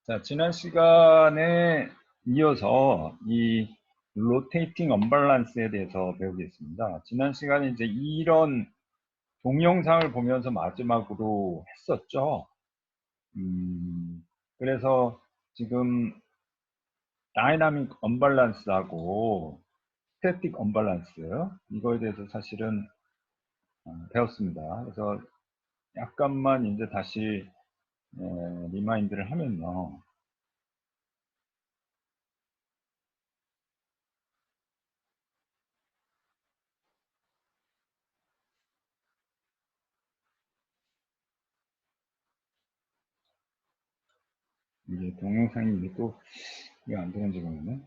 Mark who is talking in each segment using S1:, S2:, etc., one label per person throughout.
S1: 자, 지난 시간에 이어서 이 로테이팅 언밸런스에 대해서 배우겠습니다. 지난 시간에 이제 이런 동영상을 보면서 마지막으로 했었죠. 그래서 지금 다이나믹 언밸런스하고 스태틱 언밸런스 이거에 대해서 사실은 배웠습니다. 그래서 약간만 이제 다시 리마인드를 하면요. 이게 동영상이 이게 또 이게 안 되는지 모르겠네.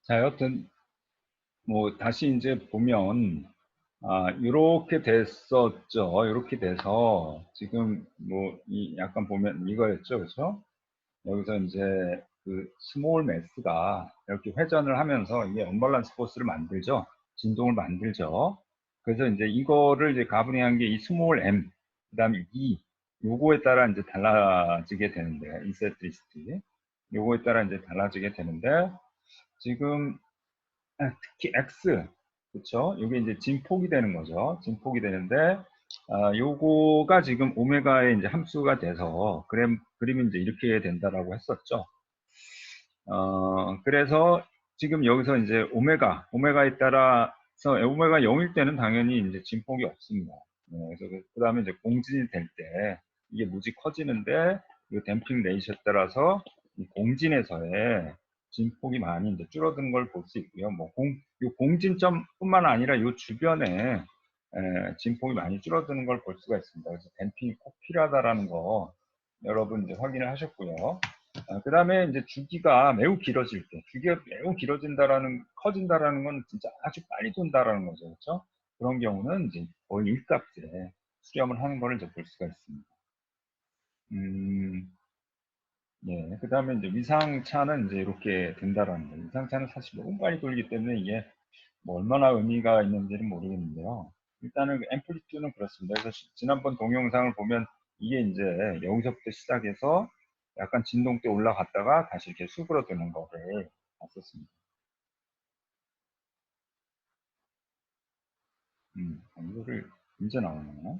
S1: 자, 여튼 뭐 다시 이제 보면 이렇게 됐었죠. 이렇게 돼서 지금 뭐 이 약간 보면 이거였죠, 그렇죠? 여기서 이제 그 스몰 매스가 이렇게 회전을 하면서 이게 언밸런스 포스를 만들죠. 진동을 만들죠. 그래서 이제 이거를 이제 가분해한 게 이 스몰 m, 그다음에 e 요거에 따라 이제 달라지게 되는데 인세트리시티 요거에 따라 이제 달라지게 되는데 지금 특히 X, 그쵸? 이게 이제 진폭이 되는 거죠. 진폭이 되는데, 요거가 지금 오메가의 이제 함수가 돼서, 그림이 이제 이렇게 된다라고 했었죠. 그래서 지금 여기서 이제 오메가에 따라서, 오메가 0일 때는 당연히 이제 진폭이 없습니다. 그래서 그 다음에 이제 공진이 될 때, 이게 무지 커지는데, 이 댐핑 레이셔에 따라서 이 공진에서의 진폭이 많이 이제 줄어드는 걸 볼 수 있고요. 요 공진점뿐만 아니라 요 주변에 진폭이 많이 줄어드는 걸 볼 수가 있습니다. 그래서 댐핑이 꼭 필요하다라는 거 여러분 이제 확인을 하셨고요. 그 다음에 이제 주기가 매우 길어질 때, 주기가 매우 커진다라는 건 진짜 아주 빨리 돈다라는 거죠. 그렇죠? 그런 경우는 이제 거의 일값에 수렴을 하는 거를 이제 볼 수가 있습니다. 음, 예. 그 다음에 이제 위상차는 이제 이렇게 된다라는 거예요. 위상차는 사실 너무 빨리 돌기 때문에 이게 뭐 얼마나 의미가 있는지는 모르겠는데요. 일단은 그 앰플리튜드는 그렇습니다. 그래서 지난번 동영상을 보면 이게 이제 여기서부터 시작해서 약간 진동 때 올라갔다가 다시 이렇게 수그러드는 거를 봤었습니다. 이거를 이제 나오네요.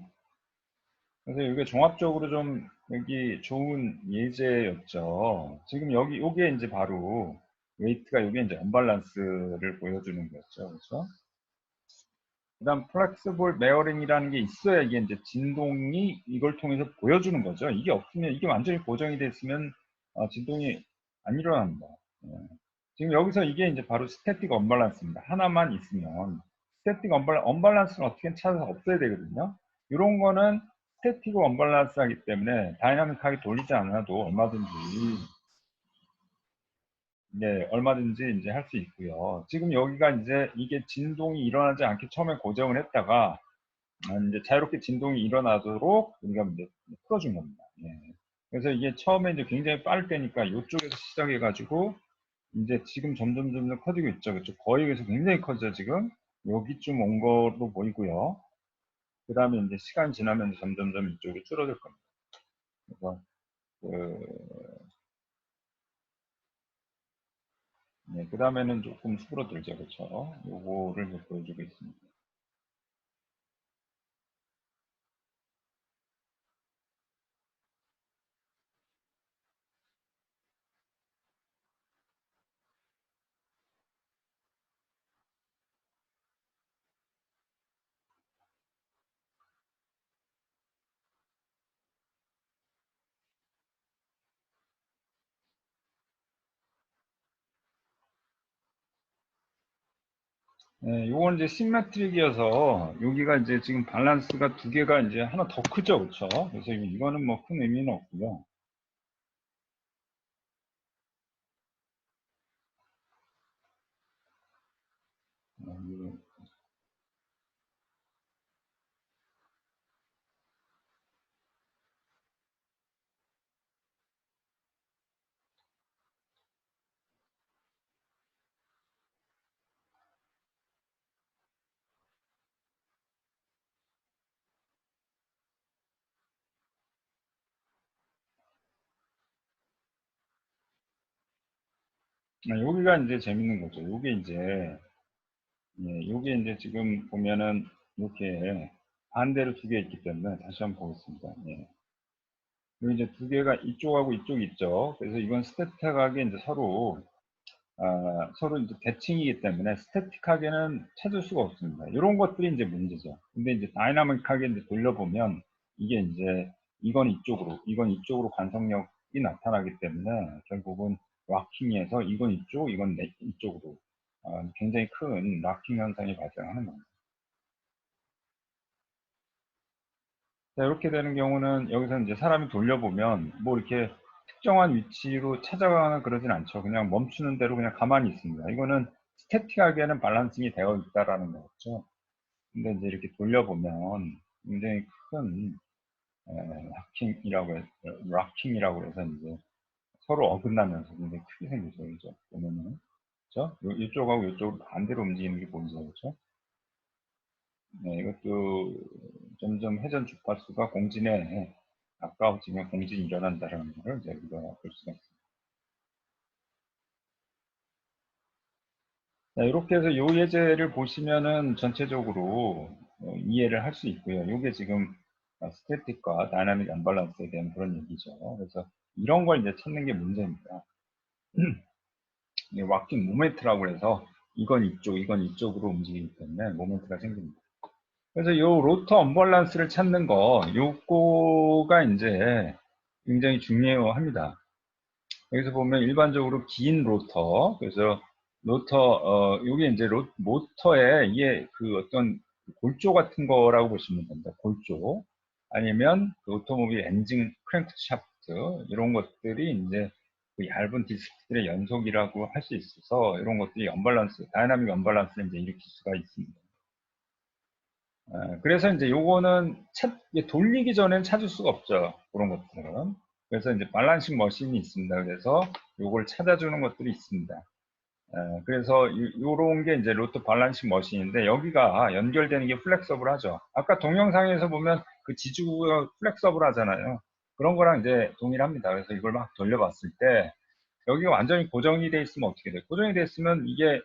S1: 그래서 이게 종합적으로 좀 여기 좋은 예제였죠. 지금 여기 요게 이제 바로 웨이트가 요게 이제 언밸런스를 보여주는 거죠. 그렇죠? 그다음 플렉스볼 베어링이라는 게 있어야 이게 이제 진동이 이걸 통해서 보여주는 거죠. 이게 없으면 이게 완전히 고정이 됐으면 진동이 안 일어납니다. 예. 지금 여기서 이게 이제 바로 스태틱 언밸런스입니다. 하나만 있으면 스태틱 언밸런스는 어떻게 찾아서 없애야 되거든요. 이런 거는 스태틱 언밸런스하기 때문에 다이나믹하게 돌리지 않아도 얼마든지 이제 할 수 있고요. 지금 여기가 이제 이게 진동이 일어나지 않게 처음에 고정을 했다가 이제 자유롭게 진동이 일어나도록 우리가 이제 풀어준 겁니다. 예. 그래서 이게 처음에 이제 굉장히 빠를 때니까 이쪽에서 시작해가지고 이제 지금 점점 커지고 있죠. 그렇죠? 거의 그래서 굉장히 커져 지금 여기쯤 온 거로 보이고요. 그 다음에 이제 시간이 지나면서 점점점 이쪽이 줄어들 겁니다. 그래서 그 다음에는 조금 수그러들죠. 그렇죠? 요거를 보여주고 있습니다. 네, 요건 이제 시메트릭이어서 여기가 이제 지금 밸런스가 두 개가 이제 하나 더 크죠, 그렇죠? 그래서 이거는 뭐 큰 의미는 없고요. 여기가 이제 재밌는 거죠. 요게 이제 요게 이제 지금 보면은 이렇게 반대로 두 개 있기 때문에 다시 한번 보겠습니다. 예. 여기 이제 두 개가 이쪽하고 이쪽이 있죠. 그래서 이건 스태틱하게 이제 서로 이제 대칭이기 때문에 스태틱하게는 찾을 수가 없습니다. 이런 것들이 이제 문제죠. 근데 이제 다이나믹하게 이제 돌려보면 이게 이제 이건 이쪽으로 관성력이 나타나기 때문에 결국은 락킹에서 이건 이쪽, 이건 이쪽으로 굉장히 큰 락킹 현상이 발생하는 겁니다. 자, 이렇게 되는 경우는 여기서 이제 사람이 돌려보면 뭐 이렇게 특정한 위치로 찾아가거나 그러진 않죠. 그냥 멈추는 대로 그냥 가만히 있습니다. 이거는 스태틱하게는 밸런싱이 되어 있다라는 거죠. 근데 이제 이렇게 돌려보면 굉장히 큰 락킹이라고 해서 이제 서로 어긋나면서 굉장히 크게 생기죠. 그죠? 보면은. 그죠? 이쪽하고 이쪽으로 반대로 움직이는 게 보이죠. 그죠? 네, 이것도 점점 회전 주파수가 공진에 가까워지면 공진이 일어난다는 것을 이제 우리가 볼 수가 있습니다. 자, 이렇게 해서 요 예제를 보시면은 전체적으로 이해를 할 수 있고요. 이게 지금 스태틱과 다이나믹 언밸런스에 대한 그런 얘기죠. 그래서 이런 걸 이제 찾는 게 문제입니다. 왁킹 모멘트라고 해서 이건 이쪽, 이건 이쪽으로 움직이기 때문에 모멘트가 생깁니다. 그래서 요 로터 언밸런스를 찾는 거, 요거가 이제 굉장히 중요합니다. 여기서 보면 일반적으로 긴 로터, 그래서 요게 이제 모터에 이게 그 어떤 골조 같은 거라고 보시면 됩니다. 골조. 아니면 그 오토모빌 엔진 크랭크 샤프트, 이런 것들이 이제 그 얇은 디스크들의 연속이라고 할 수 있어서 이런 것들이 언밸런스, 다이나믹 언밸런스를 이제 일으킬 수가 있습니다. 그래서 이제 요거는 돌리기 전엔 찾을 수가 없죠. 그런 것들은. 그래서 이제 발란싱 머신이 있습니다. 그래서 요걸 찾아주는 것들이 있습니다. 그래서 요런 게 이제 로또 발란싱 머신인데 여기가 연결되는 게 플렉서블 하죠. 아까 동영상에서 보면 그 지주가 플렉서블 하잖아요. 그런 거랑 이제 동일합니다. 그래서 이걸 막 돌려봤을 때 여기가 완전히 고정이 돼 있으면 어떻게 돼요? 고정이 돼 있으면 이게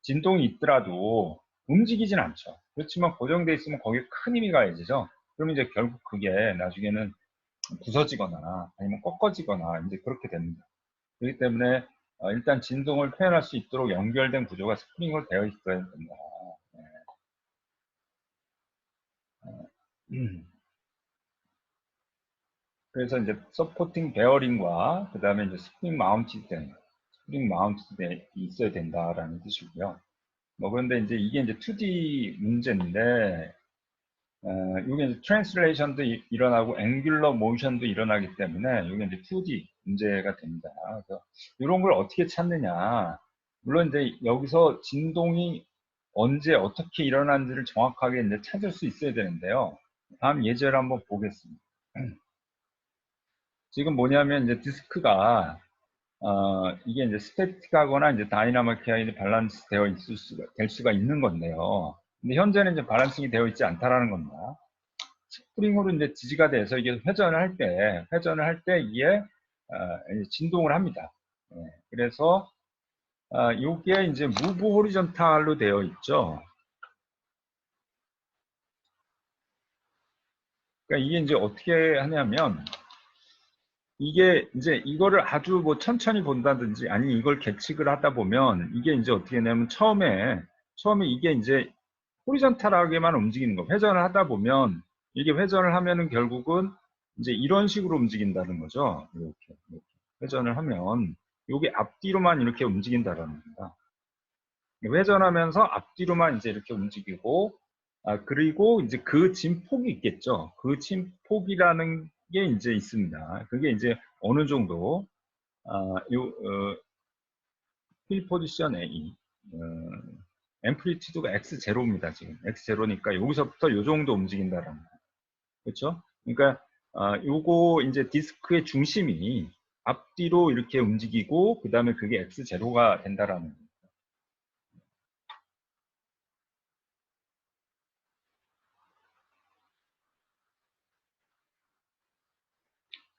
S1: 진동이 있더라도 움직이진 않죠. 그렇지만 고정돼 있으면 거기에 큰 힘이 가해지죠. 그럼 이제 결국 그게 나중에는 부서지거나 아니면 꺾어지거나 이제 그렇게 됩니다. 그렇기 때문에 일단 진동을 표현할 수 있도록 연결된 구조가 스프링으로 되어 있어야 됩니다. 그래서 이제 서포팅 베어링과 그 다음에 이제 스프링 마운트돼 있어야 된다라는 뜻이고요. 뭐 그런데 이제 이게 이제 2D 문제인데 이게 이제 트랜스레이션도 일어나고 앵귤러 모션도 일어나기 때문에 이게 이제 2D 문제가 됩니다. 그래서 이런 걸 어떻게 찾느냐? 물론 이제 여기서 진동이 언제 어떻게 일어나는지를 정확하게 이제 찾을 수 있어야 되는데요. 다음 예제를 한번 보겠습니다. 지금 뭐냐면 이제 디스크가 이게 이제 스태틱하거나 이제 다이나믹하게 밸런스 될 수가 있는 건데요. 근데 현재는 이제 밸런싱이 되어 있지 않다라는 겁니다. 스프링으로 이제 지지가 돼서 이게 회전을 할 때 이게 진동을 합니다. 그래서 요게 이제 무브 호리존탈로 되어 있죠. 그러니까 이게 이제 어떻게 하냐면 이게 이제 이거를 아주 뭐 천천히 본다든지 아니 이걸 계측을 하다 보면 이게 이제 어떻게 되냐면 처음에 이게 이제 호리존탈하게만 움직이는 거 회전을 하다 보면 이게 회전을 하면은 결국은 이제 이런 식으로 움직인다는 거죠. 이렇게 회전을 하면 이게 앞뒤로만 이렇게 움직인다라는 겁니다. 회전하면서 앞뒤로만 이제 이렇게 움직이고, 그리고 이제 그 진폭이 있겠죠. 그 진폭이라는 게 이제 있습니다. 그게 이제 어느 정도, 휠 포지션 A, 앰플리튜드가 X0입니다. 지금 X0니까 여기서부터 요 정도 움직인다라는 거예요. 그렇죠? 그러니까 요거 이제 디스크의 중심이 앞뒤로 이렇게 움직이고 그 다음에 그게 X0가 된다라는 거예요.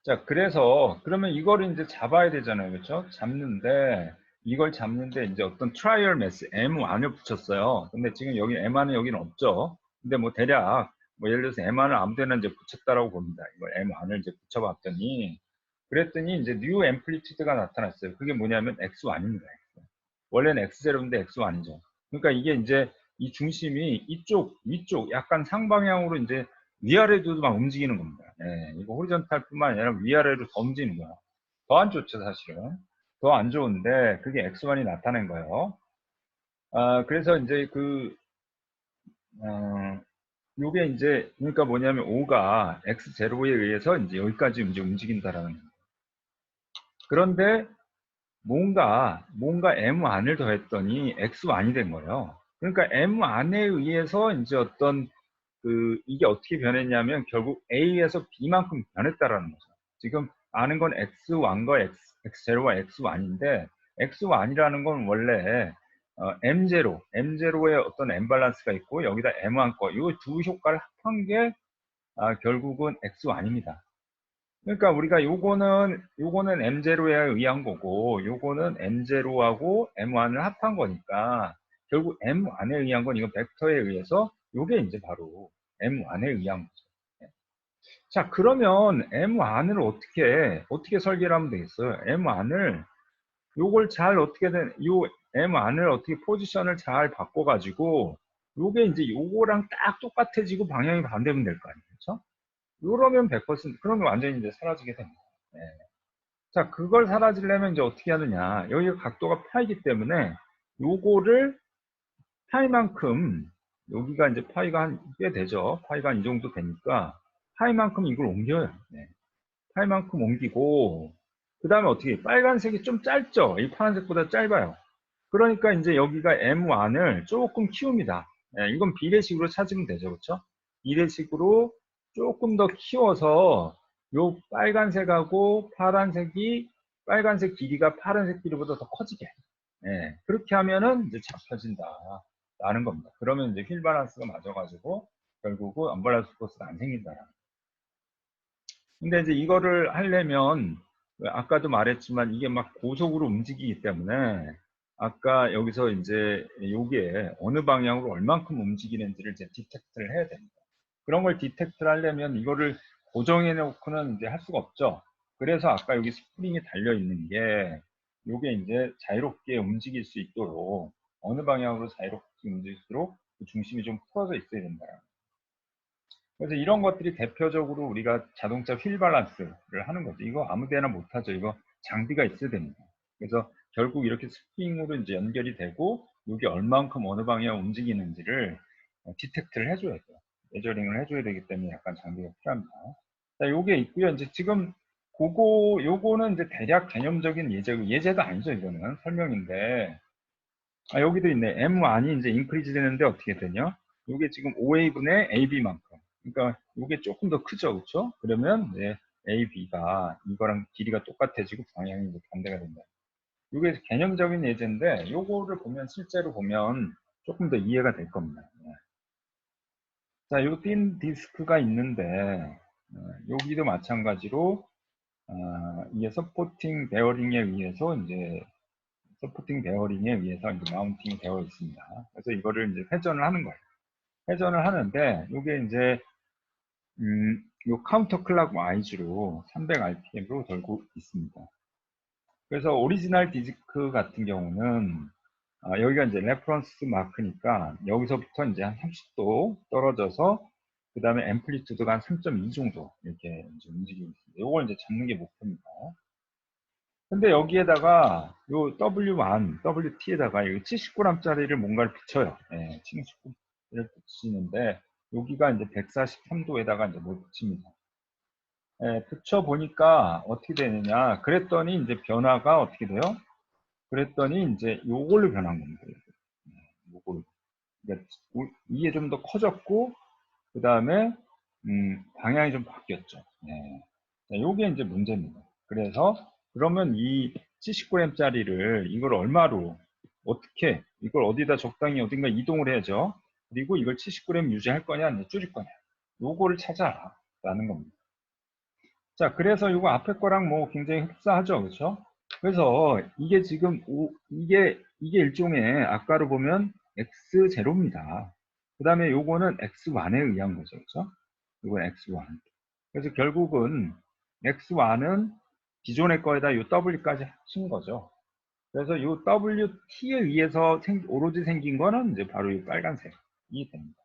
S1: 자, 그래서 그러면 이거를 이제 잡아야 되잖아요. 그렇죠? 이걸 잡는데 이제 어떤 트라이얼 매스 M1을 붙였어요. 근데 지금 여기 M1은 여기는 없죠. 근데 뭐 대략 뭐 예를 들어서 M1을 아무 데나 이제 붙였다라고 봅니다. 이걸 M1을 이제 붙여봤더니 그랬더니 이제 뉴 앰플리튜드가 나타났어요. 그게 뭐냐면 X1입니다. 원래는 X0인데 X1이죠. 그러니까 이게 이제 이 중심이 이쪽, 위쪽, 약간 상방향으로 이제 위아래도 막 움직이는 겁니다. 예, 이거 호리전탈뿐만 아니라 위아래로 더 움직이는 거야. 더 안 좋죠, 사실은. 더 안 좋은데 그게 X1이 나타낸 거예요. 그래서 이제 어, 요게 이제 그러니까 뭐냐면 O가 X0에 의해서 이제 여기까지 이제 움직인다라는 거예요. 그런데 뭔가 M 안을 더했더니 X 안이 된 거예요. 그러니까 M 안에 의해서 이제 어떤 이게 어떻게 변했냐면 결국 A에서 B만큼 변했다라는 거죠. 지금 아는 건 X1과 X0와 X1인데 X1이라는 건 원래 M0의 어떤 M 밸런스가 있고 여기다 M1 거, 이 두 효과를 합한 게 결국은 X1입니다. 그러니까 우리가 요거는 M0에 의한 거고 요거는 M0하고 M1을 합한 거니까 결국 M1에 의한 건 이거 벡터에 의해서 요게 이제 바로 M1에 의한 거죠. 네. 자, 그러면 M1을 어떻게 설계를 하면 되겠어요? M1을 요걸 잘 요 M1을 어떻게 포지션을 잘 바꿔가지고 요게 이제 요거랑 딱 똑같아지고 방향이 반대면 될 거 아니에요. 그렇죠? 이러면 100%, 그러면 완전히 이제 사라지게 됩니다. 네. 자, 그걸 사라지려면 이제 어떻게 하느냐. 여기가 각도가 파이기 때문에 요거를 파이만큼, 여기가 이제 파이가 꽤 되죠. 파이가 한 이 정도 되니까 파이만큼 이걸 옮겨요. 네. 파이만큼 옮기고, 그 다음에 어떻게, 빨간색이 좀 짧죠? 이 파란색보다 짧아요. 그러니까 이제 여기가 M1을 조금 키웁니다. 예, 이건 비례식으로 찾으면 되죠. 그렇죠? 비례식으로 조금 더 키워서 요 빨간색하고 빨간색 길이가 파란색 길이보다 더 커지게. 예, 그렇게 하면은 이제 잡혀진다. 라는 겁니다. 그러면 이제 휠 밸런스가 맞아가지고 결국은 언밸런스 포스가 안 생긴다. 근데 이제 이거를 하려면 아까도 말했지만 이게 막 고속으로 움직이기 때문에 아까 여기서 이제 요게 어느 방향으로 얼만큼 움직이는지를 이제 디텍트를 해야 됩니다. 그런 걸 디텍트를 하려면 이거를 고정해 놓고는 이제 할 수가 없죠. 그래서 아까 여기 스프링이 달려 있는 게 요게 이제 자유롭게 움직일 수 있도록 어느 방향으로 자유롭게 움직일수록 그 중심이 좀 풀어져 있어야 된다. 그래서 이런 것들이 대표적으로 우리가 자동차 휠 밸런스를 하는 거죠. 이거 아무 데나 못하죠. 이거 장비가 있어야 됩니다. 그래서 결국 이렇게 스프링으로 이제 연결이 되고 이게 얼만큼 어느 방향 움직이는지를 디텍트를 해줘야 돼요. 메저링을 해줘야 되기 때문에 약간 장비가 필요합니다. 자, 요게 있고요. 이제 지금 요거는 이제 대략 개념적인 예제도 아니죠. 이거는 설명인데 여기도 있네. M1이 이제 인크리즈 되는데 어떻게 되냐? 요게 지금 OA분의 AB만큼. 그러니까 요게 조금 더 크죠. 그렇죠? 그러면 이제 AB가 이거랑 길이가 똑같아지고 방향이 이제 반대가 된다. 요게 개념적인 예제인데 요거를 보면 실제로 보면 조금 더 이해가 될 겁니다. 네. 자, 요 틴 디스크가 있는데 여기도 마찬가지로 이게 서포팅 베어링에 의해서 이제 서포팅 베어링에 의해서 이제 마운팅이 되어 있습니다. 그래서 이거를 이제 회전을 하는 거예요. 회전을 하는데 이게 이제 요 카운터 클락 와이즈로 300rpm으로 돌고 있습니다. 그래서 오리지널 디스크 같은 경우는 여기가 이제 레퍼런스 마크니까 여기서부터 이제 한 30도 떨어져서 그 다음에 앰플리튜드가 한 3.2 정도 이렇게 이제 움직이고 있습니다. 이걸 이제 잡는 게 목표입니다. 근데 여기에다가 요 W1, WT에다가 여기 70g짜리를 뭔가를 붙여요. 예, 70g을 붙이는데 여기가 이제 143도에다가 이제 뭘 붙입니다. 예, 붙여 보니까 어떻게 되느냐? 그랬더니 이제 변화가 어떻게 돼요? 그랬더니 이제 요걸로 변한 겁니다. 요걸로. 그러니까 이게 좀 더 커졌고 그 다음에 방향이 좀 바뀌었죠. 네. 자, 요게 이제 문제입니다. 그래서 그러면 이 79g짜리를 이걸 얼마로 어떻게 이걸 어디다 적당히 어딘가 이동을 해야죠. 그리고 이걸 70g 유지할 거냐 아니면 줄일 거냐 요거를 찾아라 라는 겁니다. 자, 그래서 이거 앞에 거랑 뭐 굉장히 흡사하죠. 그렇죠? 그래서 이게 지금 이게 일종의 아까로 보면 x0입니다. 그 다음에 요거는 x1에 의한 거죠. 그렇죠? 이건 x1. 그래서 결국은 x1은 기존의 거에다 요 w까지 합친 거죠. 그래서 요 wt에 의해서 오로지 생긴 거는 이제 바로 이 빨간색이 됩니다.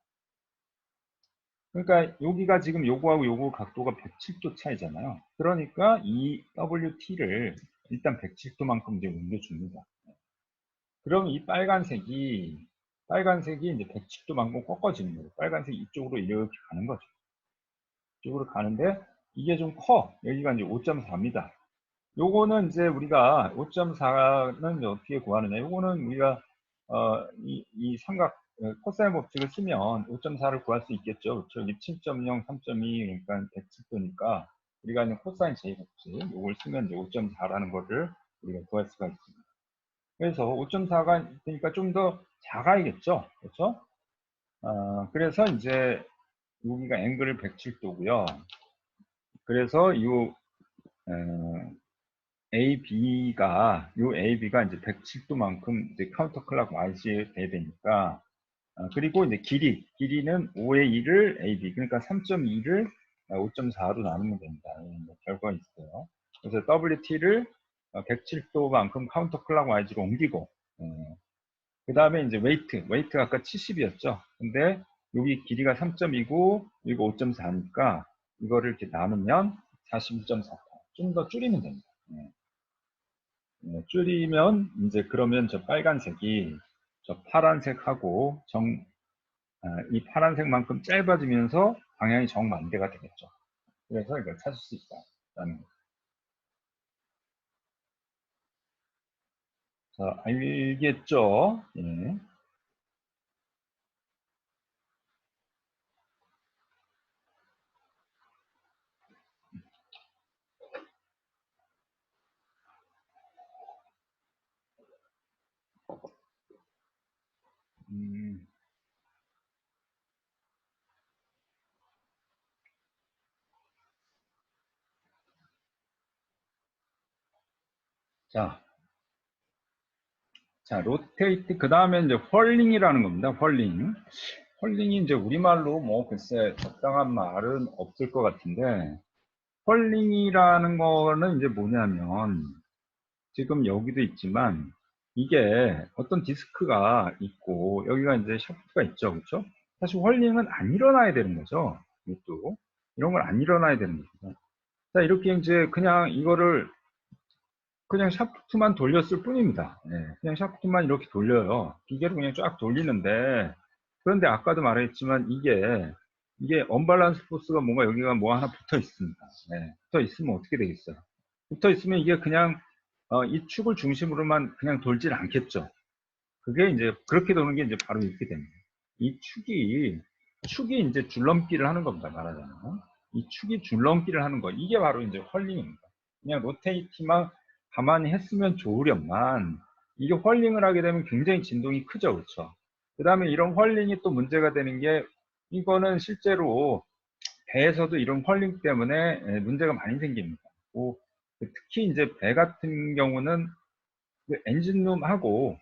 S1: 그러니까 여기가 지금 요거하고 요거 각도가 107도 차이잖아요. 그러니까 이 WT를 일단 107도만큼 이제 옮겨줍니다. 그럼 이 빨간색이 이제 107도만큼 꺾어지는 거예요. 빨간색이 이쪽으로 이렇게 가는 거죠. 이쪽으로 가는데 이게 좀 커. 여기가 이제 5.4입니다. 요거는 이제 우리가 5.4는 어떻게 구하느냐. 요거는 우리가 이 삼각 코사인 법칙을 쓰면 5.4를 구할 수 있겠죠. 그렇죠? 여기 7.0, 3.2 그러니까 110도니까 우리가 이제 코사인 제곱 법칙 요걸 쓰면 이제 5.4라는 거를 우리가 구할 수가 있습니다. 그래서 5.4가 되니까 좀 더 작아야겠죠. 그렇죠? 그래서 이제 여기가 앵글을 107도고요. 그래서 요 AB가 이제 107도만큼 이제 카운터 클락 와이즈 돼야 되니까, 그리고 이제 길이는 5의 1을 AB, 그러니까 3.2를 5.4로 나누면 됩니다. 결과가 있어요. 그래서 WT를 107도만큼 카운터 클락 와이즈로 옮기고, 그 다음에 이제 웨이트가 아까 70이었죠. 근데 여기 길이가 3.2고, 이거 5.4니까, 이거를 이렇게 나누면 41.48. 좀 더 줄이면 됩니다. 줄이면 이제 그러면 저 빨간색이 저 파란색하고 이 파란색만큼 짧아지면서 방향이 정반대가 되겠죠. 그래서 이걸 찾을 수 있다라는 거죠. 자, 알겠죠? 예. 음, 자, 로테이트 그 다음에 이제 펄링이라는 겁니다. 펄링이 이제 우리말로 뭐 글쎄 적당한 말은 없을 것 같은데 펄링이라는 거는 이제 뭐냐면 지금 여기도 있지만 이게 어떤 디스크가 있고 여기가 이제 샤프트가 있죠. 그렇죠? 사실 헐링은 안 일어나야 되는 거죠. 이것도 이런 건 안 일어나야 되는 거죠. 자, 이렇게 이제 그냥 이거를 그냥 샤프트만 돌렸을 뿐입니다. 예, 그냥 샤프트만 이렇게 돌려요. 기계로 그냥 쫙 돌리는데 그런데 아까도 말했지만 이게 언밸런스 포스가 뭔가 여기가 뭐 하나 붙어 있습니다. 예, 붙어 있으면 어떻게 되겠어요? 붙어 있으면 이게 그냥 이 축을 중심으로만 그냥 돌질 않겠죠. 그게 이제 그렇게 도는 게 이제 바로 이렇게 됩니다. 이 축이 이제 줄넘기를 하는 겁니다. 말하자면 이 축이 줄넘기를 하는 거 이게 바로 이제 헐링입니다. 그냥 로테이트만 가만히 했으면 좋으련만 이게 헐링을 하게 되면 굉장히 진동이 크죠, 그렇죠? 그 다음에 이런 헐링이 또 문제가 되는 게 이거는 실제로 배에서도 이런 헐링 때문에 문제가 많이 생깁니다. 특히 이제 배 같은 경우는 그 엔진룸하고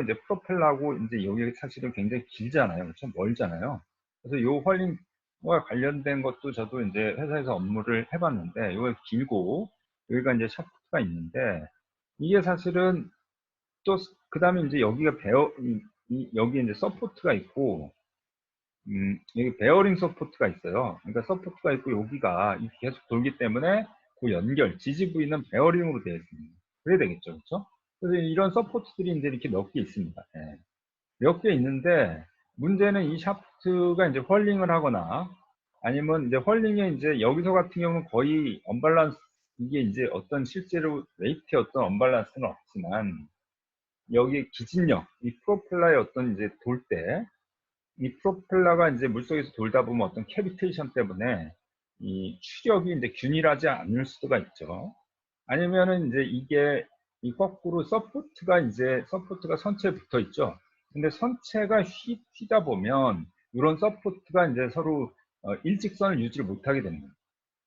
S1: 이제 프로펠러하고 이제 여기 사실은 굉장히 길잖아요. 그렇죠? 멀잖아요. 그래서 요 헐링과 관련된 것도 저도 이제 회사에서 업무를 해봤는데 이거 길고 여기가 이제 샤프트가 있는데 이게 사실은 또 그 다음에 이제 여기가 여기 이제 서포트가 있고 여기 베어링 서포트가 있어요. 그러니까 서포트가 있고 여기가 계속 돌기 때문에 그 연결, 지지부위는 베어링으로 되어 있습니다. 그래야 되겠죠. 그렇죠? 그래서 이런 서포트들이 이제 이렇게 몇 개 있습니다. 예. 몇 개 있는데, 문제는 이 샤프트가 이제 헐링을 하거나, 아니면 이제 헐링에 이제 여기서 같은 경우는 거의 언밸런스, 이게 이제 어떤 실제로 웨이트의 어떤 언밸런스는 없지만, 여기 기진력, 이 프로펠러의 어떤 이제 돌 때, 이 프로펠러가 이제 물속에서 돌다 보면 어떤 캐비테이션 때문에 이 추력이 이제 균일하지 않을 수가 있죠. 아니면은 이제 이게 이 거꾸로 서포트가 선체에 붙어 있죠. 근데 선체가 휘다 보면 이런 서포트가 이제 서로 일직선을 유지를 못하게 됩니다.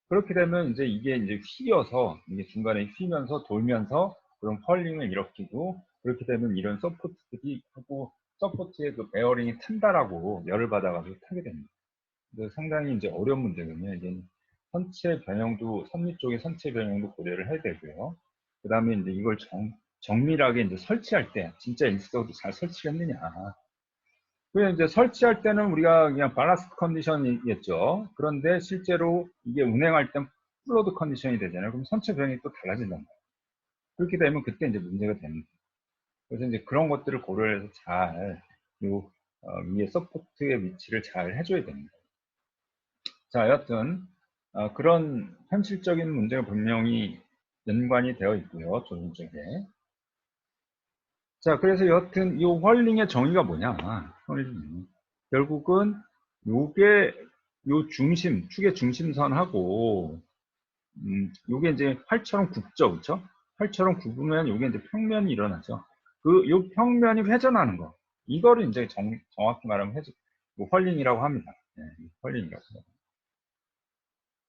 S1: 그렇게 되면 이제 이게 이제 휘어서 이게 중간에 휘면서 돌면서 그런 펄링을 일으키고, 그렇게 되면 이런 서포트들이 하고 서포트의 그 베어링이 탄다라고 열을 받아가지고 타게 됩니다. 그래서 상당히 이제 어려운 문제거든요. 이게 선체 변형도, 선미 쪽의 선체 변형도 고려를 해야 되고요. 그 다음에 이제 이걸 정밀하게 이제 설치할 때 진짜 일시적으로 잘 설치를 했느냐. 그래서 이제 설치할 때는 우리가 그냥 발라스트 컨디션이겠죠. 그런데 실제로 이게 운행할 땐 플로드 컨디션이 되잖아요. 그럼 선체 변형이 또 달라진단 말이에요. 그렇게 되면 그때 이제 문제가 됩니다. 그래서 이제 그런 것들을 고려해서 잘, 위에 서포트의 위치를 잘 해줘야 됩니다. 자, 여하튼, 그런 현실적인 문제가 분명히 연관이 되어 있고요. 조준 쪽에. 자, 그래서 여하튼 이 헐링의 정의가 뭐냐? 결국은 요게 요 중심, 축의 중심선하고 요게 이제 활처럼 굽죠. 그렇죠? 활처럼 굽으면 요게 이제 평면이 일어나죠. 요 평면이 회전하는 거. 이거를 이제 정확히 말하면 헐링이라고 합니다. 네, 헐링이라고.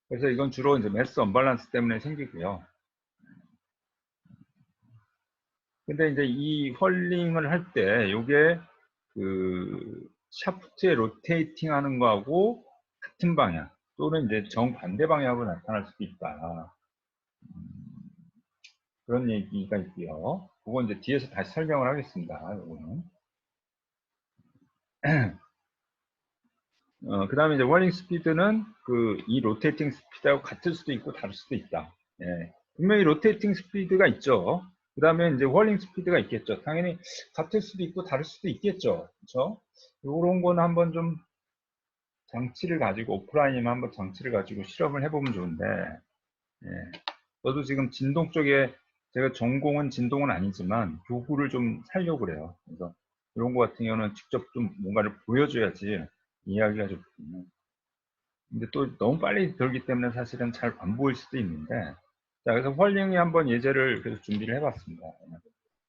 S1: 그래서 이건 주로 이제 매스 언밸런스 때문에 생기고요. 근데 이제 이 헐링을 할 때 요게 그 샤프트의 로테이팅 하는 거하고 같은 방향 또는 이제 정반대 방향으로 나타날 수도 있다. 그런 얘기가 있고요. 그건 이제 뒤에서 다시 설명을 하겠습니다. 요거는. 그 다음에 이제 헐링 스피드는 이 로테이팅 스피드하고 같을 수도 있고 다를 수도 있다. 예. 분명히 로테이팅 스피드가 있죠. 그 다음에 이제 헐링 스피드가 있겠죠. 당연히 같을 수도 있고 다를 수도 있겠죠. 그렇죠? 요런 거는 한번 좀 장치를 가지고, 오프라인이면 한번 장치를 가지고 실험을 해보면 좋은데, 예. 저도 지금 진동 쪽에, 제가 전공은 진동은 아니지만 교구를 좀 살려고 그래요. 그래서 이런 거 같은 경우는 직접 좀 뭔가를 보여줘야지 이야기가 좋거든요. 근데 또 너무 빨리 돌기 때문에 사실은 잘 안 보일 수도 있는데, 자, 그래서 헐링이 한번 예제를 그래서 준비를 해봤습니다.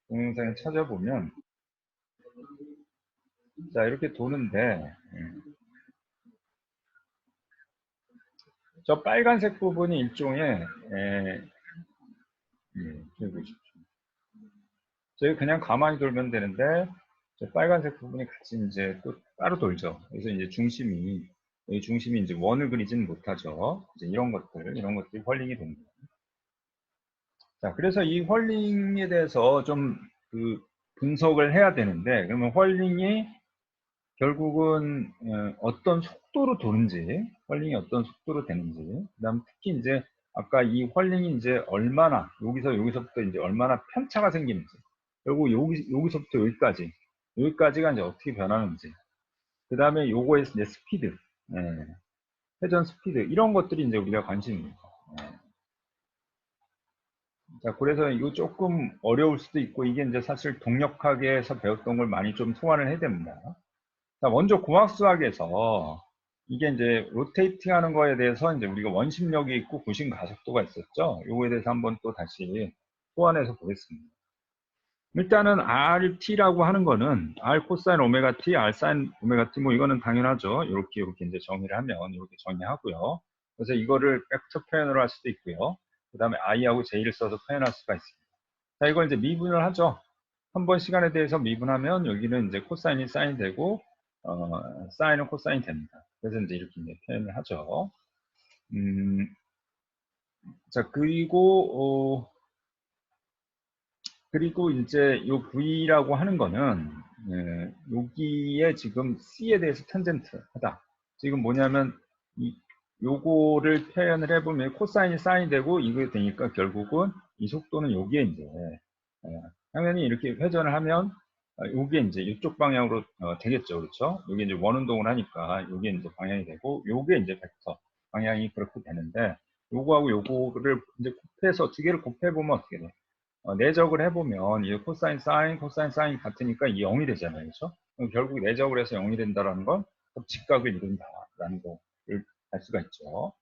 S1: 동영상에 찾아보면, 자, 이렇게 도는데, 저 빨간색 부분이 일종의, 여기 보십시오. 저희 그냥 가만히 돌면 되는데, 저 빨간색 부분이 같이 이제 또 따로 돌죠. 그래서 이제 여기 중심이 이제 원을 그리지는 못하죠. 이제 이런 것들이 헐링이 됩니다. 자, 그래서 이 헐링에 대해서 좀 분석을 해야 되는데, 그러면 헐링이 결국은 어떤 속도로 도는지, 헐링이 어떤 속도로 되는지, 그 다음 특히 이제 아까 이 헐링이 이제 얼마나, 여기서부터 이제 얼마나 편차가 생기는지, 그리고 여기서부터 여기까지가 이제 어떻게 변하는지, 그 다음에 요거에서 이제 스피드, 예, 회전 스피드, 이런 것들이 이제 우리가 관심입니다. 예. 자, 그래서 이거 조금 어려울 수도 있고, 이게 이제 사실 동력학에서 배웠던 걸 많이 좀 소환을 해야 됩니다. 자, 먼저 공학수학에서 이게 이제 로테이팅 하는 거에 대해서 이제 우리가 원심력이 있고 구심 가속도가 있었죠. 요거에 대해서 한번 또 다시 소환해서 보겠습니다. 일단은 RT라고 하는 거는 R 코사인 오메가 T, R 사인 오메가 T, 뭐 이거는 당연하죠. 이렇게 이제 정의를 하면 이렇게 정의하고요. 그래서 이거를 벡터 표현으로 할 수도 있고요. 그 다음에 I하고 J를 써서 표현할 수가 있습니다. 자, 이걸 이제 미분을 하죠. 한 번 시간에 대해서 미분하면 여기는 이제 코사인이 사인 되고, 사인은 코사인 됩니다. 그래서 이제 이렇게 이제 표현을 하죠. 자, 그리고 이제 요 V라고 하는 거는, 여기에 지금 C에 대해서 탄젠트 하다. 지금 뭐냐면, 요거를 표현을 해보면 코사인이 사인이 되고 이게 되니까 결국은 이 속도는 여기에 이제 당연히 이렇게 회전을 하면 요게 이제 이쪽 방향으로 되겠죠. 그렇죠? 요게 이제 원운동을 하니까 요게 이제 방향이 되고 요게 이제 벡터 방향이 그렇게 되는데 요거하고 요거를 이제 곱해서 두 개를 곱해보면 어떻게 돼? 내적을 해보면 이 코사인 사인 같으니까 이 0이 되잖아요. 그렇죠? 그럼 결국 내적을 해서 0이 된다라는 건 직각을 이룬다라는 거를 알 수가 있죠.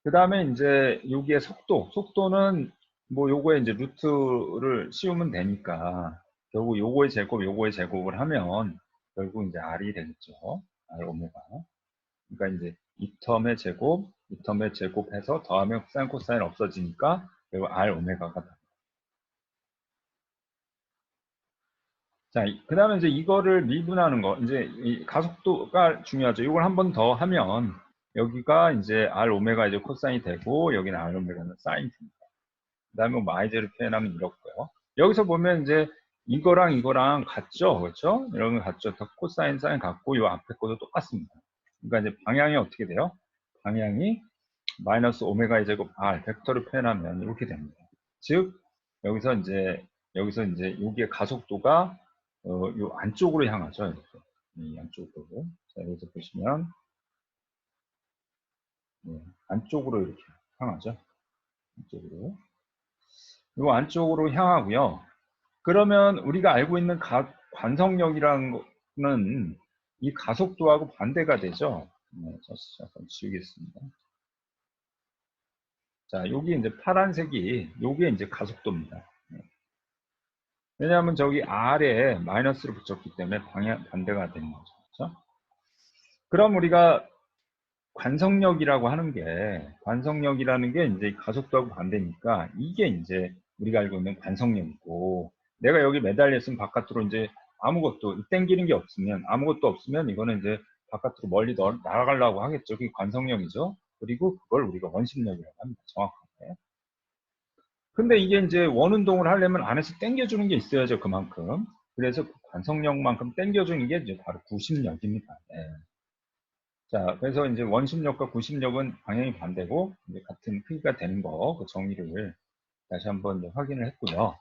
S1: 그 다음에 이제 여기에 속도는 뭐 요거에 이제 루트를 씌우면 되니까 결국 요거의 제곱을 하면 결국 이제 R이 되겠죠. R 오메가. 그러니까 이제 이 텀의 제곱해서 더하면 사인 코사인 없어지니까 결국 R 오메가가 다. 자, 그 다음에 이제 이거를 미분하는 거, 이제 이 가속도가 중요하죠. 이걸 한 번 더 하면 여기가 이제 R 오메가 이제 코사인이 되고 여기는 R 오메가는 사인이 됩니다. 그 다음에 뭐 마이제를 표현하면 이렇고요. 여기서 보면 이제 이거랑 같죠? 그렇죠? 이런 거 같죠? 더 코사인, 사인 같고 요 앞에 것도 똑같습니다. 그러니까 이제 방향이 어떻게 돼요? 방향이 마이너스 오메가의 제곱 R 벡터를 표현하면 이렇게 됩니다. 즉 여기서 이제 여기에 가속도가 요 안쪽으로 향하죠. 이렇게. 이 안쪽으로. 자, 여기서 보시면 안쪽으로 이렇게 향하죠. 안쪽으로. 요 안쪽으로 향하고요. 그러면 우리가 알고 있는 관성력이라는 거는 이 가속도하고 반대가 되죠. 네, 잠깐 지우겠습니다. 자, 여기 이제 파란색이 요게 이제 가속도입니다. 왜냐하면 저기 R에 마이너스를 붙였기 때문에 방향 반대가 되는 거죠. 그렇죠? 그럼 우리가 관성력이라는 게 이제 가속도하고 반대니까 이게 이제 우리가 알고 있는 관성력이고 내가 여기 매달려 있으면 바깥으로 이제 아무것도 땡기는 게 없으면 아무것도 없으면 이거는 이제 바깥으로 멀리 날아가려고 하겠죠. 그게 관성력이죠. 그리고 그걸 우리가 원심력이라고 합니다. 정확하게. 근데 이게 이제 원운동을 하려면 안에서 당겨주는 게 있어야죠. 그만큼. 그래서 그 관성력만큼 당겨주는 게 이제 바로 구심력입니다. 예. 자, 그래서 이제 원심력과 구심력은 방향이 반대고 이제 같은 크기가 되는 거, 그 정의를 다시 한번 이제 확인을 했고요.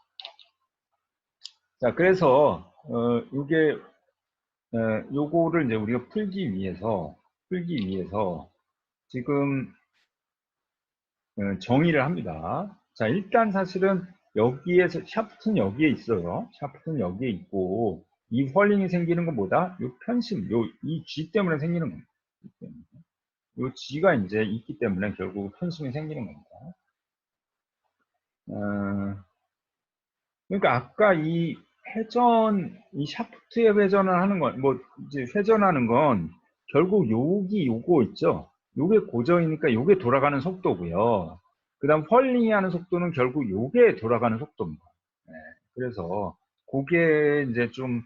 S1: 자, 그래서 요게 요거를 이제 우리가 풀기 위해서 지금 정의를 합니다. 자, 일단 사실은 여기에서 샤프트는 여기에 있어요. 샤프트는 여기에 있고 이 펄링이 생기는 건 뭐다? 요 편심, 이 G 때문에 생기는 겁니다. 요 G가 이제 있기 때문에 결국 편심이 생기는 겁니다. 어, 그러니까 아까 이 샤프트의 회전을 하는 건, 뭐, 이제 회전하는 건 결국 요거 있죠? 요게 고정이니까 요게 돌아가는 속도고요. 그 다음 펄링이 하는 속도는 결국 요게 돌아가는 속도입니다. 네, 그래서 그게 이제 좀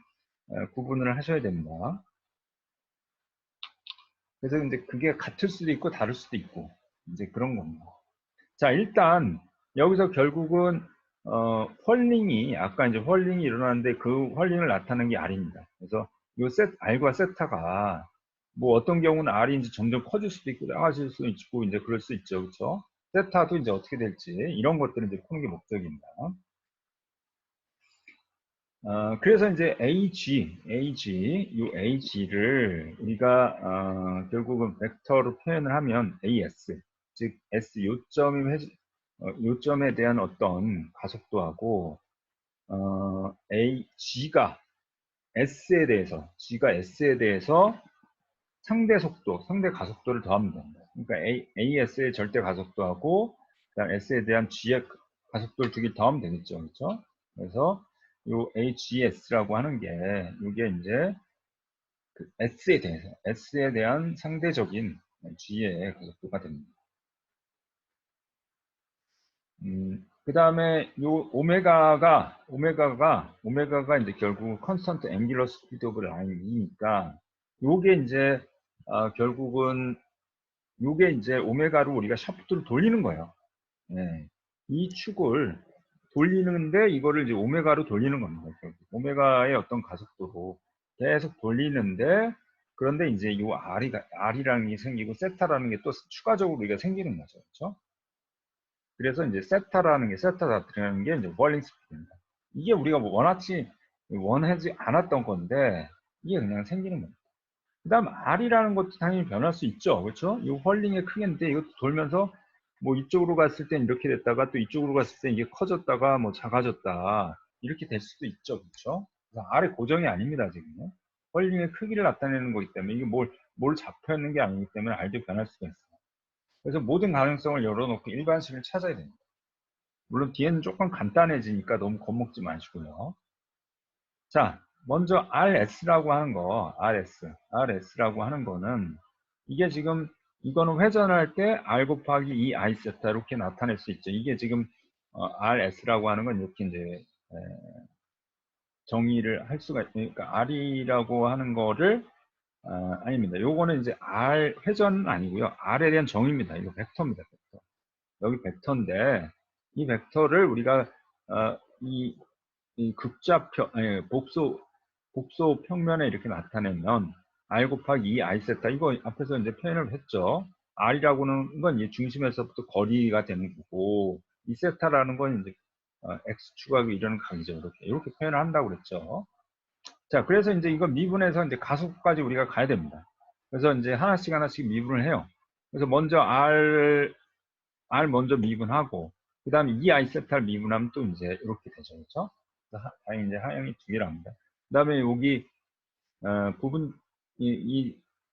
S1: 구분을 하셔야 됩니다. 그래서 이제 그게 같을 수도 있고 다를 수도 있고 이제 그런 겁니다. 자, 일단 여기서 결국은 펄링이 아까 이제 펄링이 일어나는데 그 펄링을 나타내는 게 R입니다. 그래서 요 R과 세타가 뭐 어떤 경우는 R이 이제 점점 커질 수도 있고 작아질 수도 있고 이제 그럴 수 있죠. 그렇죠? 세타도 이제 어떻게 될지 이런 것들을 이제 푸는 게 목적입니다. 그래서 이제 요 AG를 우리가 결국은 벡터로 표현을 하면 AS, 즉 S 요점에 대한 어떤 가속도하고 G가 S에 대해서 상대 가속도를 더하면 됩니다. 그러니까 AS의 절대 가속도하고 그다음 S에 대한 G의 가속도를 두 개 더하면 되겠죠. 그렇죠? 그래서 요 HS라고 하는 게 이게 이제 그 S에 대한 상대적인 G의 가속도가 됩니다. 그 다음에 요 오메가가 이제 결국 컨스턴트 앵귤러 스피드 오브 라인이니까 요게 이제 결국은 요게 이제 오메가로 우리가 샤프트를 돌리는 거예요. 네. 이 축을 돌리는데 이거를 이제 오메가로 돌리는 겁니다. 결국. 오메가의 어떤 가속도로 계속 돌리는데 그런데 이제 요 R이라는 게 생기고 세타라는 게 또 추가적으로 우리가 생기는 거죠. 그렇죠? 그래서 이제 세타 다트라는 게 이제 볼링 스피드입니다. 이게 우리가 원하지 않았던 건데 이게 그냥 생기는 겁니다. 그 다음 R이라는 것도 당연히 변할 수 있죠. 그렇죠? 이 헐링의 크기인데 이것도 돌면서 뭐 이쪽으로 갔을 땐 이렇게 됐다가 또 이쪽으로 갔을 땐 이게 커졌다가 뭐 작아졌다 이렇게 될 수도 있죠. 그렇죠? 그래서 R의 고정이 아닙니다. 지금 헐링의 크기를 나타내는 거기 때문에 이게 뭘 잡혀 있는 게 아니기 때문에 R도 변할 수가 있어요. 그래서 모든 가능성을 열어놓고 일반식을 찾아야 됩니다. 물론 뒤에는 조금 간단해지니까 너무 겁먹지 마시고요. 자, 먼저 RS라고 하는 거, RS라고 하는 거는 이게 지금 이거는 회전할 때 R 곱하기 2 I 세타 이렇게 나타낼 수 있죠. 이게 지금 RS라고 하는 건 이렇게 이제 정의를 할 수가 있으니까 R이라고 하는 거를 아닙니다. 요거는 이제 회전은 아니고요. R에 대한 정의입니다. 이거 벡터입니다. 벡터. 여기 벡터인데 이 벡터를 우리가 이 극좌표, 아니, 복소 평면에 이렇게 나타내면 R 곱하기 2 I 세타 이거 앞에서 이제 표현을 했죠. R이라고는 건 이제 중심에서부터 거리가 되는 거고 이 세타라는 건 이제 X축하고 이런 각이죠. 이렇게 표현을 한다고 그랬죠. 자, 그래서 이제 이거 미분해서 이제 가속까지 우리가 가야 됩니다. 그래서 이제 하나씩 미분을 해요. 그래서 먼저 R 먼저 미분하고 그 다음에 이 I 세타를 미분하면 또 이제 이렇게 되죠. 그렇죠? 다행히 이제 하향이 두 개랍니다. 그 다음에 여기 부분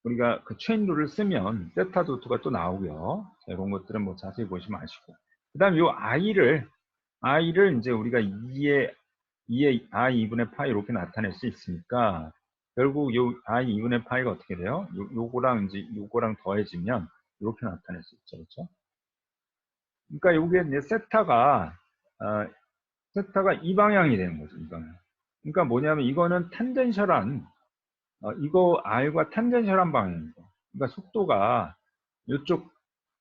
S1: 우리가 그 체인 룰을 쓰면 세타 도트가 또 나오고요. 자, 이런 것들은 뭐 자세히 보지 마시고 그 다음에 요 I를 이제 우리가 2의 I 2분의 파이 이렇게 나타낼 수 있으니까 결국 요 I 2분의 파이가 어떻게 돼요? 요거랑 더해지면 이렇게 나타낼 수 있죠. 그렇죠? 그러니까 요게 이제 세타가 이 방향이 되는 거죠. 이 방향. 그러니까 뭐냐면 이거는 이거 R과 탄젠셜한 방향이고 그러니까 속도가 이쪽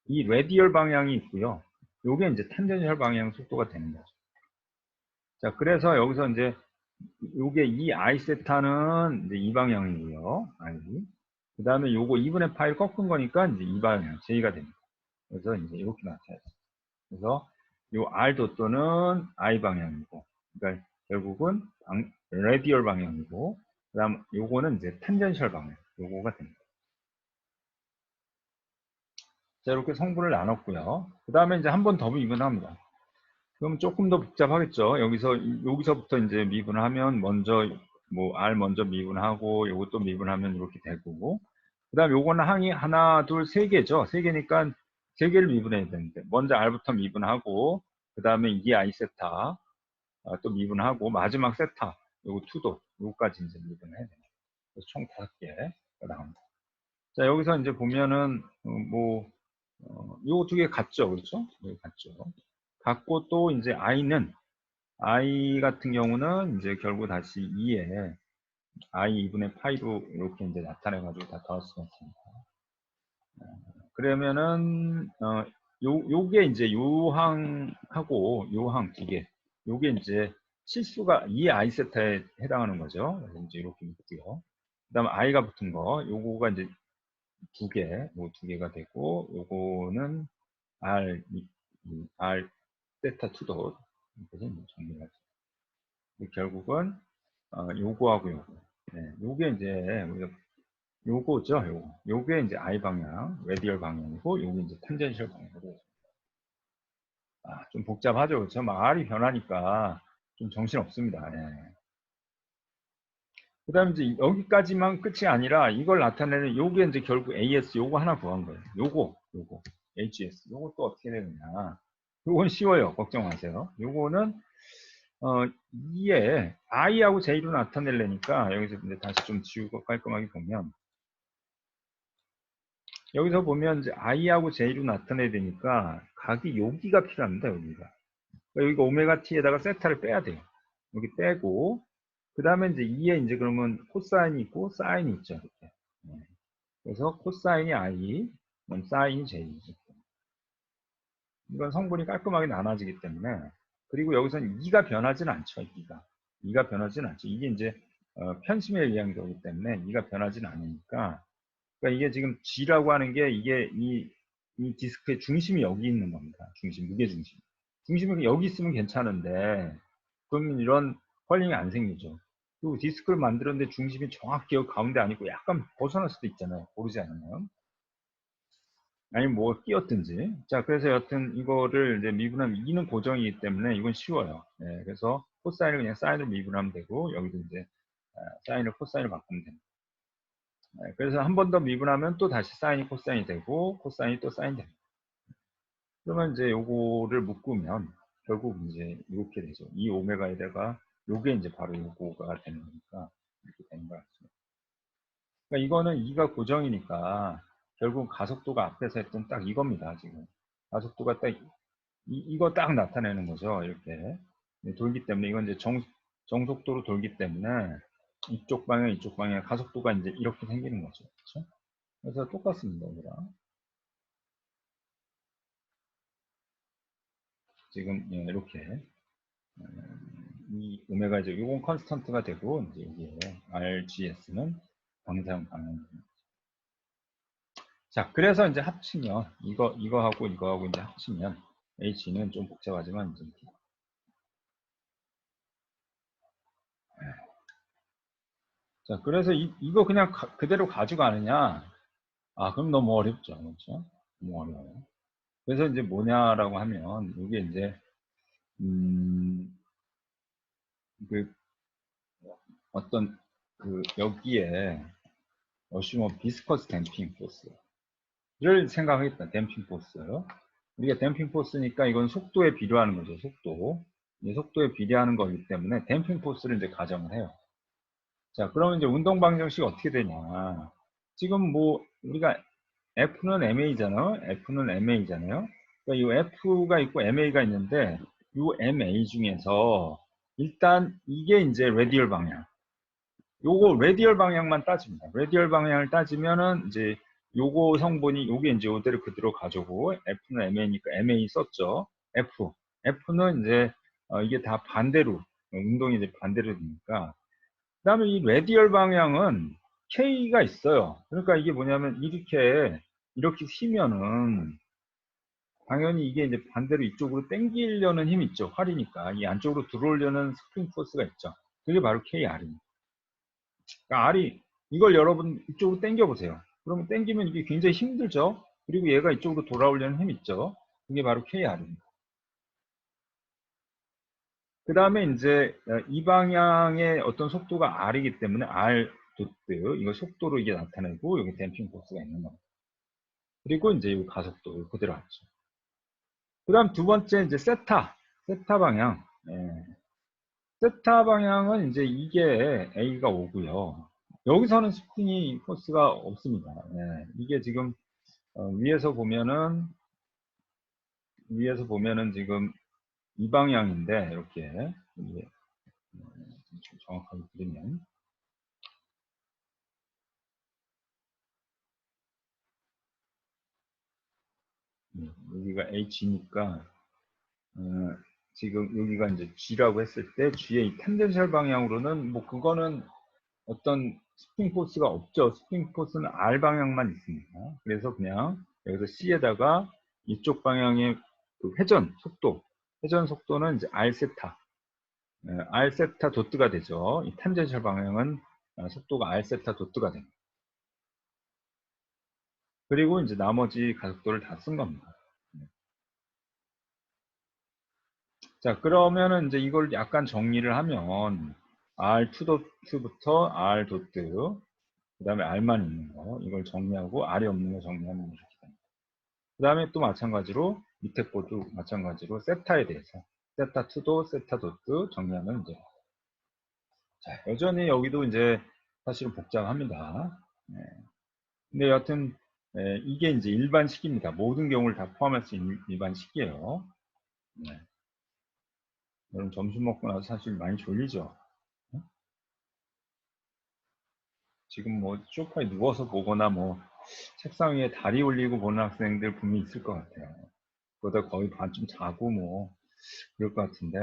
S1: 이 레디얼 방향이 있고요. 요게 이제 탄젠셜 방향 속도가 되는 거죠. 자, 그래서 여기서 이제 요게 이 I 세타는 이제 이 방향이고요. I. 그 다음에 요거 2분의 파이를 꺾은 거니까 이제 이 방향, J가 됩니다. 그래서 이제 이렇게 나타나요. 그래서 요 R 도또는 I 방향이고, 그러니까 결국은 레디얼 방향이고, 그 다음 요거는 이제 탄젠셜 방향, 요거가 됩니다. 자, 이렇게 성분을 나눴고요. 그 다음에 이제 한 번 더 미분합니다. 그럼 조금 더 복잡하겠죠. 여기서부터 이제 미분을 하면 뭐 R 먼저 미분하고 요것도 미분하면 이렇게 되고 그 다음 요거는 항이 하나, 둘, 세 개죠. 세 개니까 세 개를 미분해야 되는데 먼저 R부터 미분하고 그 다음에 이 I 세타 또 미분하고 마지막 세타 요거 투도 요거까지 이제 미분해야 됩니다. 그래서 총 5개가 나옵니다. 자, 여기서 이제 보면은 요거 두 개 같죠. 그렇죠? 네, 같죠. 같고 또 이제 I 같은 경우는 이제 결국 다시 2에 I 2분의 파이로 이렇게 이제 나타내가지고 다 더할 수가 있습니다. 그러면은, 요게 이제 요항하고 요항 두 개. 요게 이제 실수가 2 I 세타에 해당하는 거죠. 그래서 이제 이렇게 있고요. 그 다음에 I가 붙은 거, 요거가 이제 두 개가 되고, 요거는 R 세타 투도. 이렇게 정리가 결국은 요거하고 요거. 네, 요게 이제 우리가 요거죠. 요게 이제 I 방향, 레디얼 방향이고 요게 이제 탄젠셜 방향으로. 좀 복잡하죠. 그렇죠? 막 R이 변하니까 좀 정신 없습니다. 예. 그다음에 이제 여기까지만 끝이 아니라 이걸 나타내는 요게 이제 결국 AS 요거 하나 구한 거예요. 요거 HS 요거 또 어떻게 되느냐. 요건 쉬워요. 걱정 마세요. 요거는 2에 I하고 J로 나타내려니까 여기서 이제 다시 좀 지우고 깔끔하게 보면 여기서 보면 이제 I하고 J로 나타내야 되니까 각이 여기가 필요합니다. 그러니까 여기가 오메가 T에다가 세타를 빼야 돼요. 여기 빼고 그 다음에 이제 2에 이제 그러면 코사인이 있고 사인이 있죠. 이렇게. 네. 그래서 코사인이 I, 그럼 사인이 J. 이건 성분이 깔끔하게 나눠지기 때문에 그리고 여기서는 2가 변하지는 않죠. 2가 변하지는 않죠. 이게 이제 편심에 의한 거기 때문에 E가 변하지는 않으니까, 그러니까 이게 지금 G라고 하는 게 이게 이 디스크의 중심이 여기 있는 겁니다. 중심, 무게 중심. 중심이 여기 있으면 괜찮은데, 그러면 이런 컬링이 안 생기죠. 그리고 디스크를 만들었는데 중심이 정확히 여기 가운데 아니고 약간 벗어날 수도 있잖아요. 모르지 않으면. 아니면 뭐가 끼었든지. 자, 그래서 여튼 이거를 이제 미분하면 2는 고정이기 때문에 이건 쉬워요. 네, 그래서 코사인을 그냥 사인으로 미분하면 되고, 여기도 이제 사인을 코사인을 바꾸면 됩니다. 네, 그래서 한 번 더 미분하면 또 다시 사인이 코사인이 되고, 코사인이 또 사인이 됩니다. 그러면 이제 요거를 묶으면 결국 이제 이렇게 되죠. 이 오메가에다가 요게 이제 바로 요거가 되는 거니까 이렇게 되는 것 같습니다. 그러니까 이거는 2가 고정이니까 결국 가속도가 앞에서 했던 딱 이겁니다. 지금 가속도가 딱 이거 딱 나타내는 거죠. 이렇게 돌기 때문에 이건 이제 정속도로 돌기 때문에 이쪽 방향 가속도가 이제 이렇게 생기는 거죠. 그렇죠? 그래서 똑같습니다. 이거랑 지금 이렇게 이 오메가 이제 요건 컨스턴트가 되고 이제 여기에 RGS는 방향 방향입니다. 자, 그래서 이제 합치면 이거하고 이거하고 이제 합치면 H는 좀 복잡하지만 이제 자, 그래서 이거 그냥 그대로 가져가느냐? 아, 그럼 너무 어렵죠. 그렇죠? 너무 어려워요. 그래서 이제 뭐냐라고 하면 이게 이제 그 어떤 그 여기에 어시머 비스커스 댐핑 포스를 생각하겠다. 댐핑 포스. 우리가 댐핑 포스니까 이건 속도에 비례하는 거죠. 속도. 속도에 비례하는 거기 때문에 댐핑 포스를 이제 가정을 해요. 자, 그러면 이제 운동 방정식이 어떻게 되냐? 지금 뭐 우리가 F는 MA잖아요. F는 MA잖아요. 그러니까 이 F가 있고 MA가 있는데 이 MA 중에서 일단 이게 이제 레디얼 방향. 요거 레디얼 방향만 따집니다. 레디얼 방향을 따지면은 이제 요거 성분이 요게 이제 요대로 그대로 가져오고 F는 MA니까 MA 썼죠. F는 이제 이게 다 반대로 운동이 이제 반대로 되니까 그다음에 이 레디얼 방향은 K가 있어요. 그러니까 이게 뭐냐면 이렇게 휘면은 당연히 이게 이제 반대로 이쪽으로 당기려는 힘이 있죠. 활이니까 이 안쪽으로 들어오려는 스프링 포스가 있죠. 그게 바로 KR입니다. 그러니까 R이 이걸 여러분 이쪽으로 당겨 보세요. 그러면 당기면 이게 굉장히 힘들죠. 그리고 얘가 이쪽으로 돌아오려는 힘이 있죠. 그게 바로 KR입니다. 그 다음에 이제 이 방향의 어떤 속도가 R이기 때문에 R 도트 이거 속도로 이게 나타내고 여기 댐핑 포스가 있는 겁니다. 그리고 이제 이 가속도 그대로 왔죠. 그 다음 두 번째 이제 세타 방향. 세타 방향은 이제 이게 A가 오고요. 여기서는 스프링이 포스가 없습니다. 이게 지금 위에서 보면은 지금 이 방향인데 이렇게 이게 좀 정확하게 그리면 여기가 H니까 지금 여기가 이제 G라고 했을 때 G의 이 텐덴셜 방향으로는 뭐 그거는 어떤 스프링 포스가 없죠. 스프링 포스는 R 방향만 있습니다. 그래서 그냥 여기서 C에다가 이쪽 방향의 그 회전 속도는 이제 R 세타, R 세타 도트가 되죠. 이 탄젠셜 방향은 속도가 R 세타 도트가 됩니다. 그리고 이제 나머지 가속도를 다 쓴 겁니다. 자, 그러면은 이제 이걸 약간 정리를 하면 R2 도트부터 R 도트, 그 다음에 R만 있는 거, 이걸 정리하고 R이 없는 거 정리하면 이렇게 됩니다. 그 다음에 또 마찬가지로 밑에 것도 마찬가지로 세타에 대해서 세타2도 세타 도트 정리하면 이제 자, 여전히 여기도 이제 사실은 복잡합니다. 네. 근데 여하튼 이게 이제 일반식입니다. 모든 경우를 다 포함할 수 있는 일반식이에요. 네. 여러분 점심 먹고 나서 사실 많이 졸리죠. 지금 뭐 소파에 누워서 보거나 뭐 책상 위에 다리 올리고 보는 학생들 분명히 있을 것 같아요. 그러다 거의 반쯤 자고 뭐 그럴 것 같은데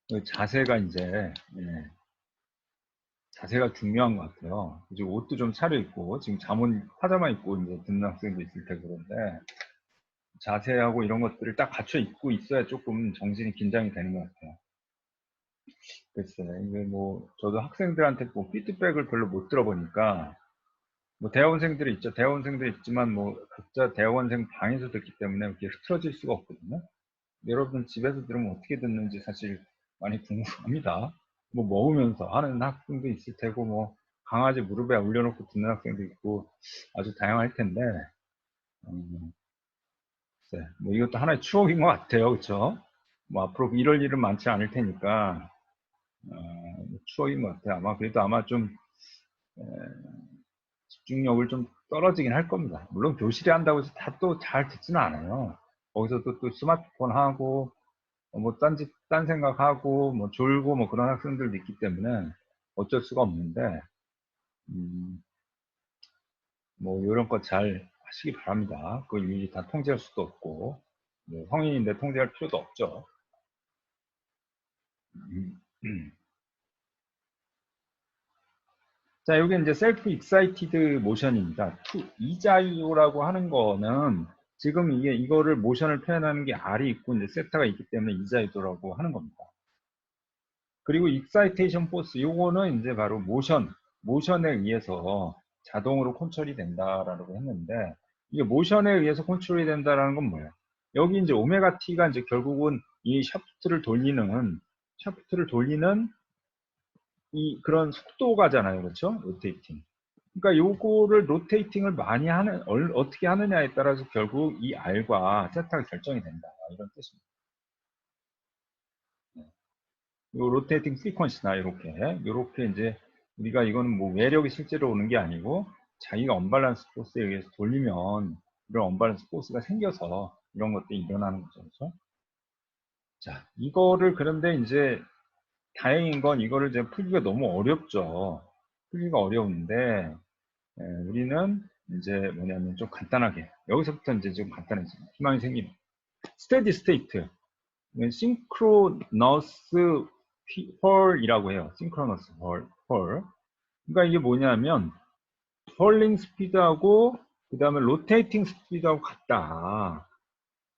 S1: 그 자세가 이제 자세가 중요한 것 같아요. 지금 옷도 좀 차려입고, 지금 잠옷, 파자마 입고 이제 듣는 학생도 있을 테고 그런데, 자세하고 이런 것들을 딱 갖춰 입고 있어야 조금 정신이 긴장이 되는 것 같아요. 글쎄요. 이게 뭐, 저도 학생들한테 뭐 피드백을 별로 못 들어보니까, 뭐 대학원생들이 있죠. 대학원생들이 있지만 뭐 각자 대학원생 방에서 듣기 때문에 이렇게 흐트러질 수가 없거든요. 여러분 집에서 들으면 어떻게 듣는지 사실 많이 궁금합니다. 뭐 먹으면서 하는 학생도 있을 테고 뭐 강아지 무릎에 올려놓고 듣는 학생도 있고 아주 다양할 텐데 글쎄, 뭐 이것도 하나의 추억인 것 같아요. 그렇죠? 뭐 앞으로 이럴 일은 많지 않을 테니까 추억인 것 같아요. 아마 그래도 아마 좀 집중력을 좀 떨어지긴 할 겁니다. 물론 교실에 한다고 해서 다 또 잘 듣지는 않아요. 거기서도 또 스마트폰 하고, 뭐, 딴 생각하고, 뭐, 졸고, 뭐, 그런 학생들도 있기 때문에 어쩔 수가 없는데, 음, 뭐, 이런 거 잘 하시기 바랍니다. 그걸 일일이 다 통제할 수도 없고, 뭐 성인인데 통제할 필요도 없죠. 음, 음. 자, 여기 이제 셀프 익사이티드 모션입니다. 이자유도라고 하는 거는 지금 이거를 모션을 표현하는 게 R이 있고 이제 세타가 있기 때문에 이자유도라고 하는 겁니다. 그리고 익사이테이션 포스 요거는 이제 바로 모션에 의해서 자동으로 컨트롤이 된다라고 했는데 이게 모션에 의해서 컨트롤이 된다라는 건 뭐예요? 여기 이제 오메가 t가 이제 결국은 이 샤프트를 돌리는 이 그런 속도가잖아요. 그렇죠? 로테이팅. 그러니까 요거를 로테이팅을 많이 어떻게 하느냐에 따라서 결국 이 R과 세타가 결정이 된다. 이런 뜻입니다. 요 로테이팅 시퀀스나 요렇게 이제 우리가 이거는 뭐 외력이 실제로 오는 게 아니고 자기가 언밸런스 포스에 의해서 돌리면 이런 언밸런스 포스가 생겨서 이런 것들이 일어나는 거죠. 그렇죠? 자, 이거를 그런데 이제 다행인 건 이거를 이제 풀기가 너무 어렵죠. 풀기가 어려운데 우리는 이제 뭐냐면 좀 간단하게 여기서부터 이제 좀 간단해지 희망이 생깁니다. 스테디 스테이트 싱크로너스 펄이라고 해요. 싱크로너스 펄. 그러니까 이게 뭐냐면 펄링 스피드하고 그 다음에 로테이팅 스피드하고 같다.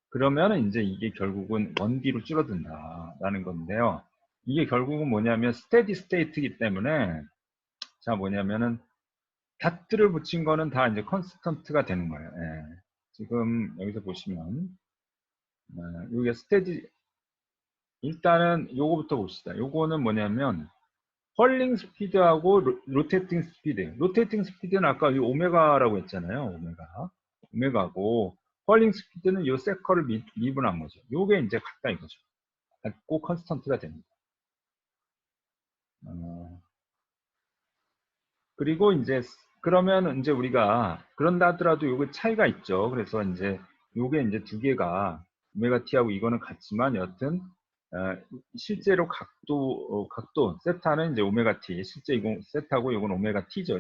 S1: 그러면 이제 이게 결국은 원기로 줄어든다라는 건데요. 이게 결국은 뭐냐면 스테디 스테이트이기 때문에 자 뭐냐면은 닷들을 붙인 거는 다 이제 컨스턴트가 되는 거예요. 예. 지금 여기서 보시면 여기가 스테디 일단은 요거부터 봅시다. 요거는 뭐냐면 펄링 스피드하고 로테이팅 스피드. 로테이팅 스피드는 아까 이 오메가라고 했잖아요. 오메가고 펄링 스피드는 요 세커를 미분한 거죠. 요게 이제 같다 이거죠. 같고 컨스턴트가 됩니다. 그리고 이제 그러면 이제 우리가 그런다 하더라도 요게 차이가 있죠. 그래서 이제 요게 이제 두 개가 오메가 t하고 이거는 같지만 여튼 실제로 각도 세타는 이제 오메가 t 실제 이건 세타고 이건 오메가 t죠.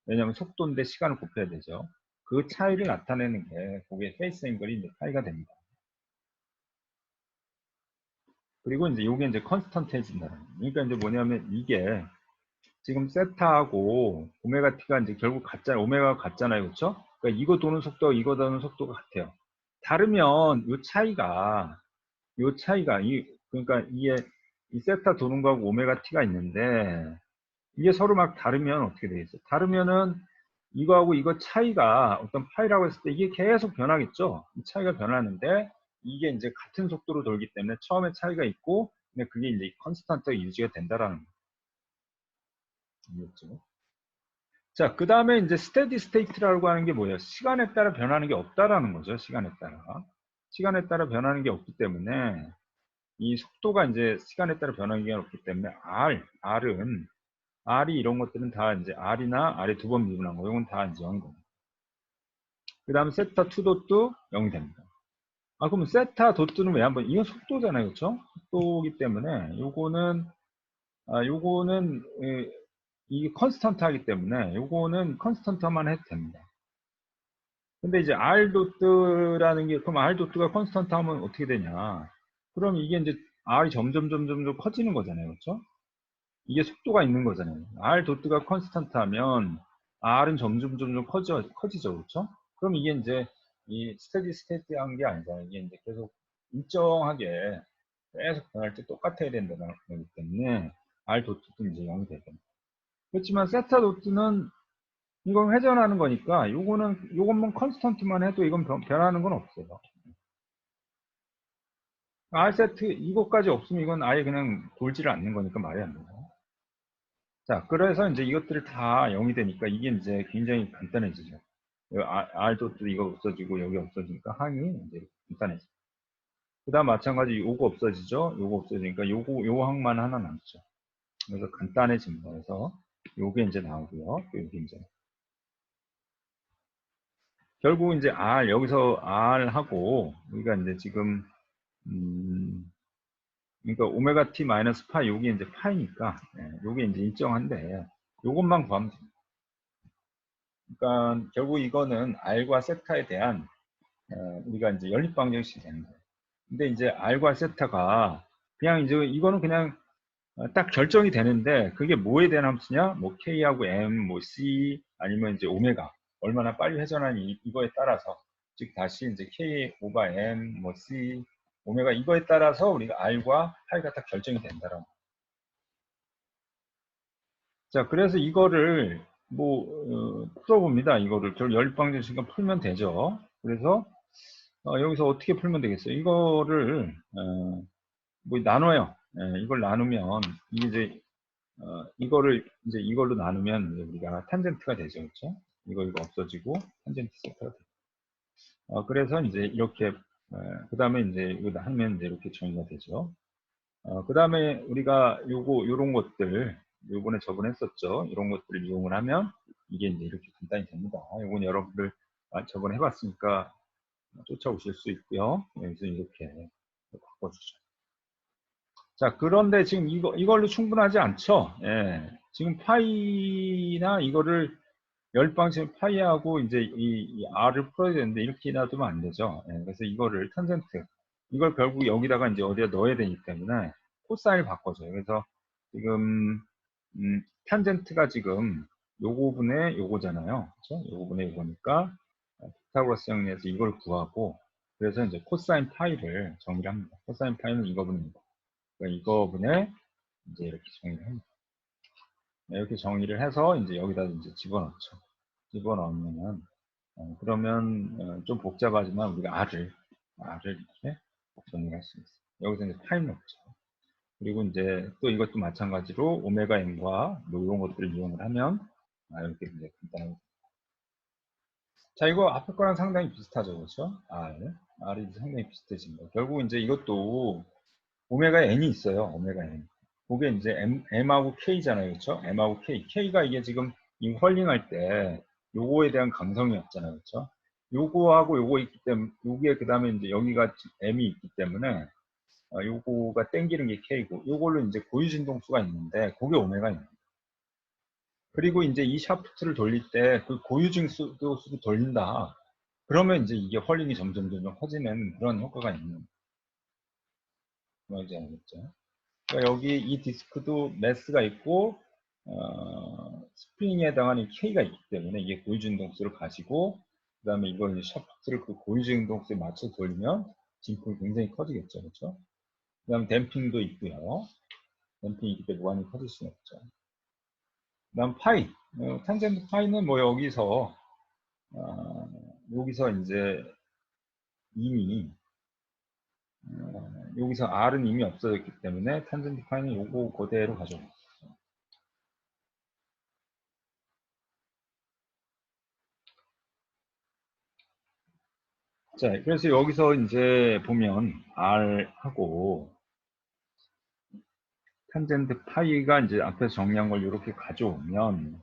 S1: 왜냐하면 속도인데 시간을 곱해야 되죠. 그 차이를 나타내는 게 그게 페이스 앵글이 이제 차이가 됩니다. 그리고 이제 요게 이제 컨스턴트해진다. 그러니까 이제 뭐냐면 이게 지금 세타하고 오메가 t가 이제 결국 같잖아요. 오메가가 같잖아요. 그렇죠? 그러니까 이거 도는 속도와 이거 도는 속도가 같아요. 다르면 요 차이가 그러니까 이 세타 도는 거하고 오메가 t가 있는데 이게 서로 막 다르면 어떻게 되겠어요? 다르면은 이거하고 이거 차이가 어떤 파이라고 했을 때 이게 계속 변하겠죠? 이 차이가 변하는데 이게 이제 같은 속도로 돌기 때문에 처음에 차이가 있고 근데 그게 이제 컨스턴트가 유지가 된다라는 거죠. 자, 그 다음에 이제 스테디 스테이트라고 하는 게 뭐예요? 시간에 따라 변하는 게 없다라는 거죠. 시간에 따라. 시간에 따라 변하는 게 없기 때문에 이 속도가 이제 시간에 따라 변하는 게 없기 때문에 R이 이런 것들은 다 이제 R이나 R에 두 번 미분한 거. 이건 다 이제 0인 겁니다. 그 다음에 세타 2도도 0이 됩니다. 그럼 세타 도트는 왜 한번, 이건 속도잖아요. 그렇죠? 속도기 때문에 요거는 이게 컨스턴트 하기 때문에 요거는 컨스턴트만 해도 됩니다. 근데 이제 R 도트라는 게 그럼 R 도트가 컨스턴트 하면 어떻게 되냐? 그럼 이게 이제 R이 점점 커지는 거잖아요. 그렇죠? 이게 속도가 있는 거잖아요. R 도트가 컨스턴트 하면 R은 점점 커지죠. 그렇죠? 그럼 이게 이제 이 스테디 스테이트한 게 아니잖아요. 이게 이제 계속 일정하게 계속 변할 때 똑같아야 된다는 거기 때문에 R 도트도 이제 0이 되죠. 그렇지만 세타 도트는 이건 회전하는 거니까 요것만 컨스턴트만 해도 이건 변하는 건 없어요. R 세트 이것까지 없으면 이건 아예 그냥 돌지를 않는 거니까 말이 안 돼요. 자, 그래서 이제 이것들이 다 0이 되니까 이게 이제 굉장히 간단해지죠. R도 이거 없어지고 여기 없어지니까 항이 이제 간단해져. 그 다음 마찬가지 요거 없어지죠. 요거 없어지니까 요 항만 하나 남죠. 그래서 간단해집니다. 그래서 요게 이제 나오고요. 요게 이제 결국 이제 여기서 R하고 우리가 이제 지금 그러니까 오메가 t 마이너스 파이 요게 이제 파이니까 요게 이제 일정한데 요것만 구하면 됩니다. 그러니까 결국 이거는 R과 세타에 대한 우리가 이제 연립 방정식이 되는 거예요. 근데 이제 R과 세타가 그냥 이제 이거는 그냥 딱 결정이 되는데 그게 뭐에 대한 함수냐? 뭐 K하고 M, 뭐 C 아니면 이제 오메가 얼마나 빨리 회전하니 이거에 따라서 즉 다시 이제 K 오바 M, 뭐 C, 오메가 이거에 따라서 우리가 R과 파이가 딱 결정이 된다라고. 자, 그래서 이거를 뭐 풀어봅니다. 이거를 연립방정식을 풀면 되죠. 그래서 여기서 어떻게 풀면 되겠어요? 이거를 뭐 나눠요. 이걸 나누면 이게 이제 이거를 이제 이걸로 나누면 이제 우리가 탄젠트가 되죠, 그렇죠? 이거 없어지고 탄젠트 세타가 돼요. 그래서 이제 이렇게 그 다음에 이제 이거 하면 이제 이렇게 정의가 되죠. 그 다음에 우리가 요런 것들 요번에 저번에 했었죠. 이런 것들을 이용을 하면 이게 이제 이렇게 간단히 됩니다. 요건 여러분들 저번에 해봤으니까 쫓아오실 수 있고요. 여기서 이렇게 바꿔주죠. 자, 그런데 지금 이걸로 충분하지 않죠? 예. 지금 파이나 이거를 열방식 파이하고 이제 이 R을 풀어야 되는데 이렇게 놔두면 안 되죠. 예. 그래서 이거를 탄젠트, 이걸 결국 여기다가 이제 어디다 넣어야 되기 때문에 코사인을 바꿔줘요. 그래서 지금, 탄젠트가 지금 요거분의 요거잖아요. 그렇죠? 요거분의 요거니까 피타고라스 정리해서 이걸 구하고 그래서 이제 코사인 파이를 정리를 합니다. 코사인 파이는 이거분입니다. 그러니까 이거분에 이제 이렇게 정리를 합니다. 이렇게 정리를 해서 이제 여기다 이제 집어넣죠. 집어넣으면은 그러면 좀 복잡하지만 우리가 R을 이렇게 정리할 수 있어요. 여기서 이제 파이 넣죠. 그리고 이제 또 이것도 마찬가지로 오메가 M과 뭐 이런 것들을 이용을 하면 이렇게 이제 간단하게. 자, 이거 앞에 거랑 상당히 비슷하죠, 그렇죠? R이 상당히 비슷해집니다. 결국 이제 이것도 오메가 N이 있어요, 오메가 N. 그게 이제 M하고 K잖아요, 그렇죠? M하고 K. K가 이게 지금 이 헐링할 때 요거에 대한 강성이 없잖아요, 그렇죠? 요거하고 요거 있기 때문에 요게 그 다음에 이제 여기가 M이 있기 때문에 요거가 땡기는 게 K고 요걸로 이제 고유진동수가 있는데 그게 오메가입니다. 그리고 이제 이 샤프트를 돌릴 때 그 고유진동수도 돌린다. 그러면 이제 이게 헐링이 점점 커지는 그런 효과가 있는 거지 않겠죠? 그러니까 여기 이 디스크도 매스가 있고 스프링에 해당하는 K가 있기 때문에 이게 고유진동수를 가지고 그 다음에 이걸 이제 샤프트를 그 고유진동수에 맞춰 돌리면 진폭이 굉장히 커지겠죠, 그렇죠? 그 다음 댐핑도 있고요. 댐핑이 있기 때문에 무한히 커질 수는 없죠. 그 다음 파이, 탄젠트 파이는 뭐 여기서 이제 이미 여기서 R은 이미 없어졌기 때문에 탄젠트 파이는 요거 그대로 가져옵니다. 자, 그래서 여기서 이제 보면 R하고 탄젠트 파이가 이제 앞에서 정리한 걸 이렇게 가져오면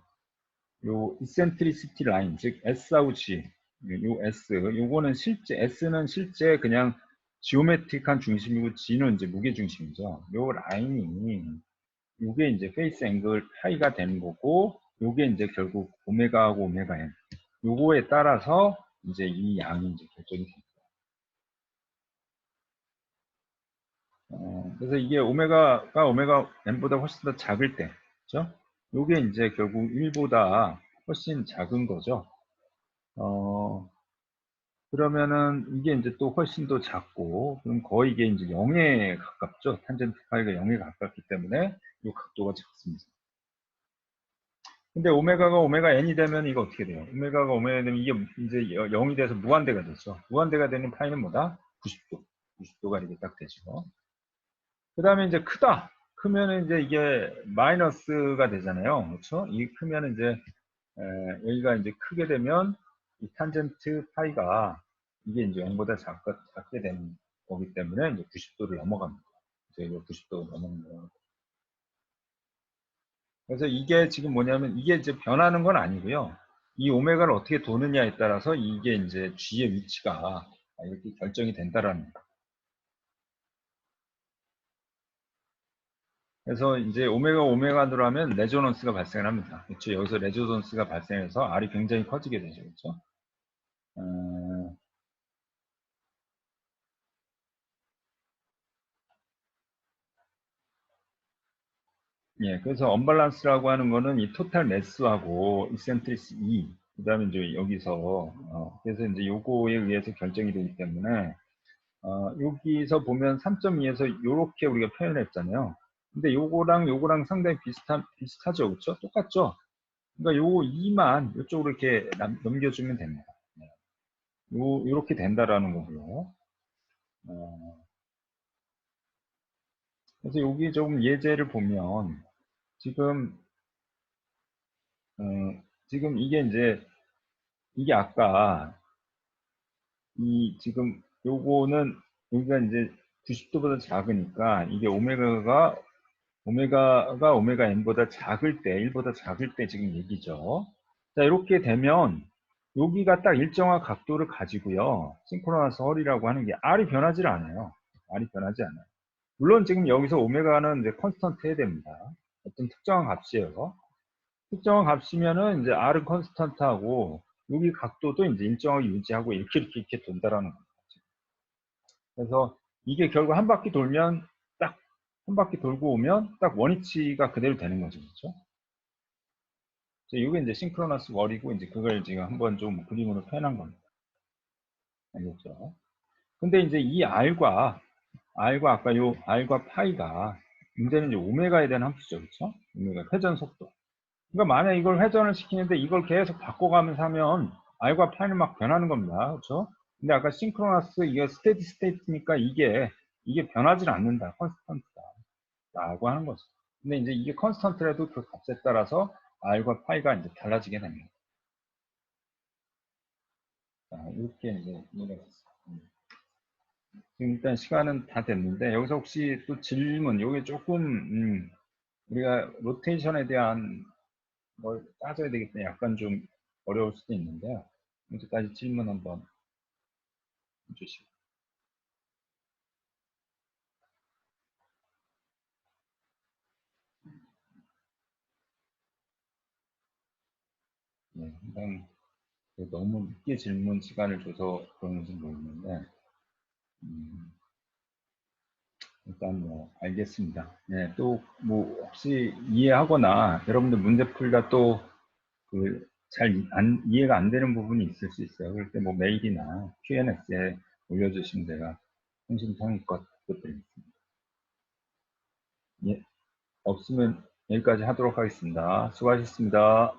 S1: 요 이센트리시티 라인, 즉 S하고 G, 요 S, 요거는 실제 S는 실제 그냥 지오메트릭한 중심이고 G는 이제 무게 중심이죠. 요 라인이 요게 이제 페이스 앵글 파이가 되는 거고 요게 이제 결국 오메가하고 오메가 N 요거에 따라서 이제 이 양이 이제 결정이 됩니다. 그래서 이게 오메가가 오메가 n보다 훨씬 더 작을 때, 그죠? 요게 이제 결국 1보다 훨씬 작은 거죠. 그러면은 이게 이제 또 훨씬 더 작고, 그럼 거의 이게 이제 0에 가깝죠. 탄젠트 파이가 0에 가깝기 때문에 이 각도가 작습니다. 근데 오메가가 오메가 n이 되면 이거 어떻게 돼요? 오메가가 오메가 되면 이게 이제 0이 돼서 무한대가 되죠. 무한대가 되는 파이는 뭐다? 90도. 90도가 이렇게 딱 되죠. 그 다음에 이제 크다. 크면은 이제 이게 마이너스가 되잖아요. 그렇죠? 이 크면은 이제 여기가 이제 크게 되면 이 탄젠트 파이가 이게 이제 0보다 작게 되는 거기 때문에 이제 90도를 넘어갑니다. 이제 이거 90도 넘어가는 거예요. 그래서 이게 지금 뭐냐면 이게 이제 변하는 건 아니고요. 이 오메가를 어떻게 도느냐에 따라서 이게 이제 G의 위치가 이렇게 결정이 된다라는 거예요. 그래서 이제 오메가로 하면 레조넌스가 발생을 합니다. 그렇죠? 여기서 레조넌스가 발생해서 R이 굉장히 커지게 되죠. 그렇죠? 어, 예, 그래서 언밸런스라고 하는 거는 이 토탈 매스하고 이센트리스 E, 그 다음에 이제 여기서, 그래서 이제 요거에 의해서 결정이 되기 때문에, 여기서 보면 3.2에서 요렇게 우리가 표현했잖아요. 근데 요거랑 상당히 비슷하죠. 그렇죠? 똑같죠? 그러니까 요거 2만 이쪽으로 이렇게 넘겨주면 됩니다. 네. 요렇게 된다라는 거고요. 어, 그래서 여기 조금 예제를 보면, 지금, 어, 지금 이게 이제, 이게 아까, 지금 요거는, 여기가 이제 90도보다 작으니까, 이게 오메가 n보다 작을 때, 1보다 작을 때 지금 얘기죠. 자, 이렇게 되면, 여기가 딱 일정한 각도를 가지고요. 싱크로너스 헐이라고 하는 게 R이 변하지 않아요. R이 변하지 않아요. 물론 지금 여기서 오메가는 이제 컨스턴트 해야 됩니다. 어떤 특정한 값이에요. 특정한 값이면은 이제 R은 컨스턴트하고 여기 각도도 이제 일정하게 유지하고 이렇게 돈다라는 거죠. 그래서 이게 결국 한 바퀴 돌면 딱 한 바퀴 돌고 오면 딱 원위치가 그대로 되는 거죠. 그렇죠? 이게 이제 싱크로너스 월이고 이제 그걸 지금 한번 좀 그림으로 표현한 겁니다. 알겠죠? 근데 이제 이 R과 아까 요 R과 파이가 문제는 이제 오메가에 대한 함수죠. 그렇죠? 오메가 회전 속도. 그러니까 만약 이걸 회전을 시키는데 이걸 계속 바꿔가면서 하면 R과 파이는 막 변하는 겁니다. 그렇죠? 근데 아까 싱크로너스 이게 스테디 스테이트니까 이게 변하지 않는다. 컨스턴트다. 라고 하는 거죠. 근데 이제 이게 컨스턴트라도 그 값에 따라서 R과 파이가 이제 달라지게 됩니다. 자, 이렇게 이제 이해가 됐어요. 지금 일단 시간은 다 됐는데 여기서 혹시 또 질문, 요게 조금 우리가 로테이션에 대한 뭘 따져야 되기 때문에 약간 좀 어려울 수도 있는데요. 여기까지 질문 한번 주시고. 네, 일단 너무 늦게 질문 시간을 줘서 그런지 모르겠는데 일단 뭐 알겠습니다. 네, 또 뭐 혹시 이해하거나 여러분들 문제 풀다 또 그 잘 이해가 안 되는 부분이 있을 수 있어요. 그럴 때 뭐 메일이나 Q&A에 올려주시면 제가 성심성의껏 답변드리겠습니다. 예, 없으면 여기까지 하도록 하겠습니다. 수고하셨습니다.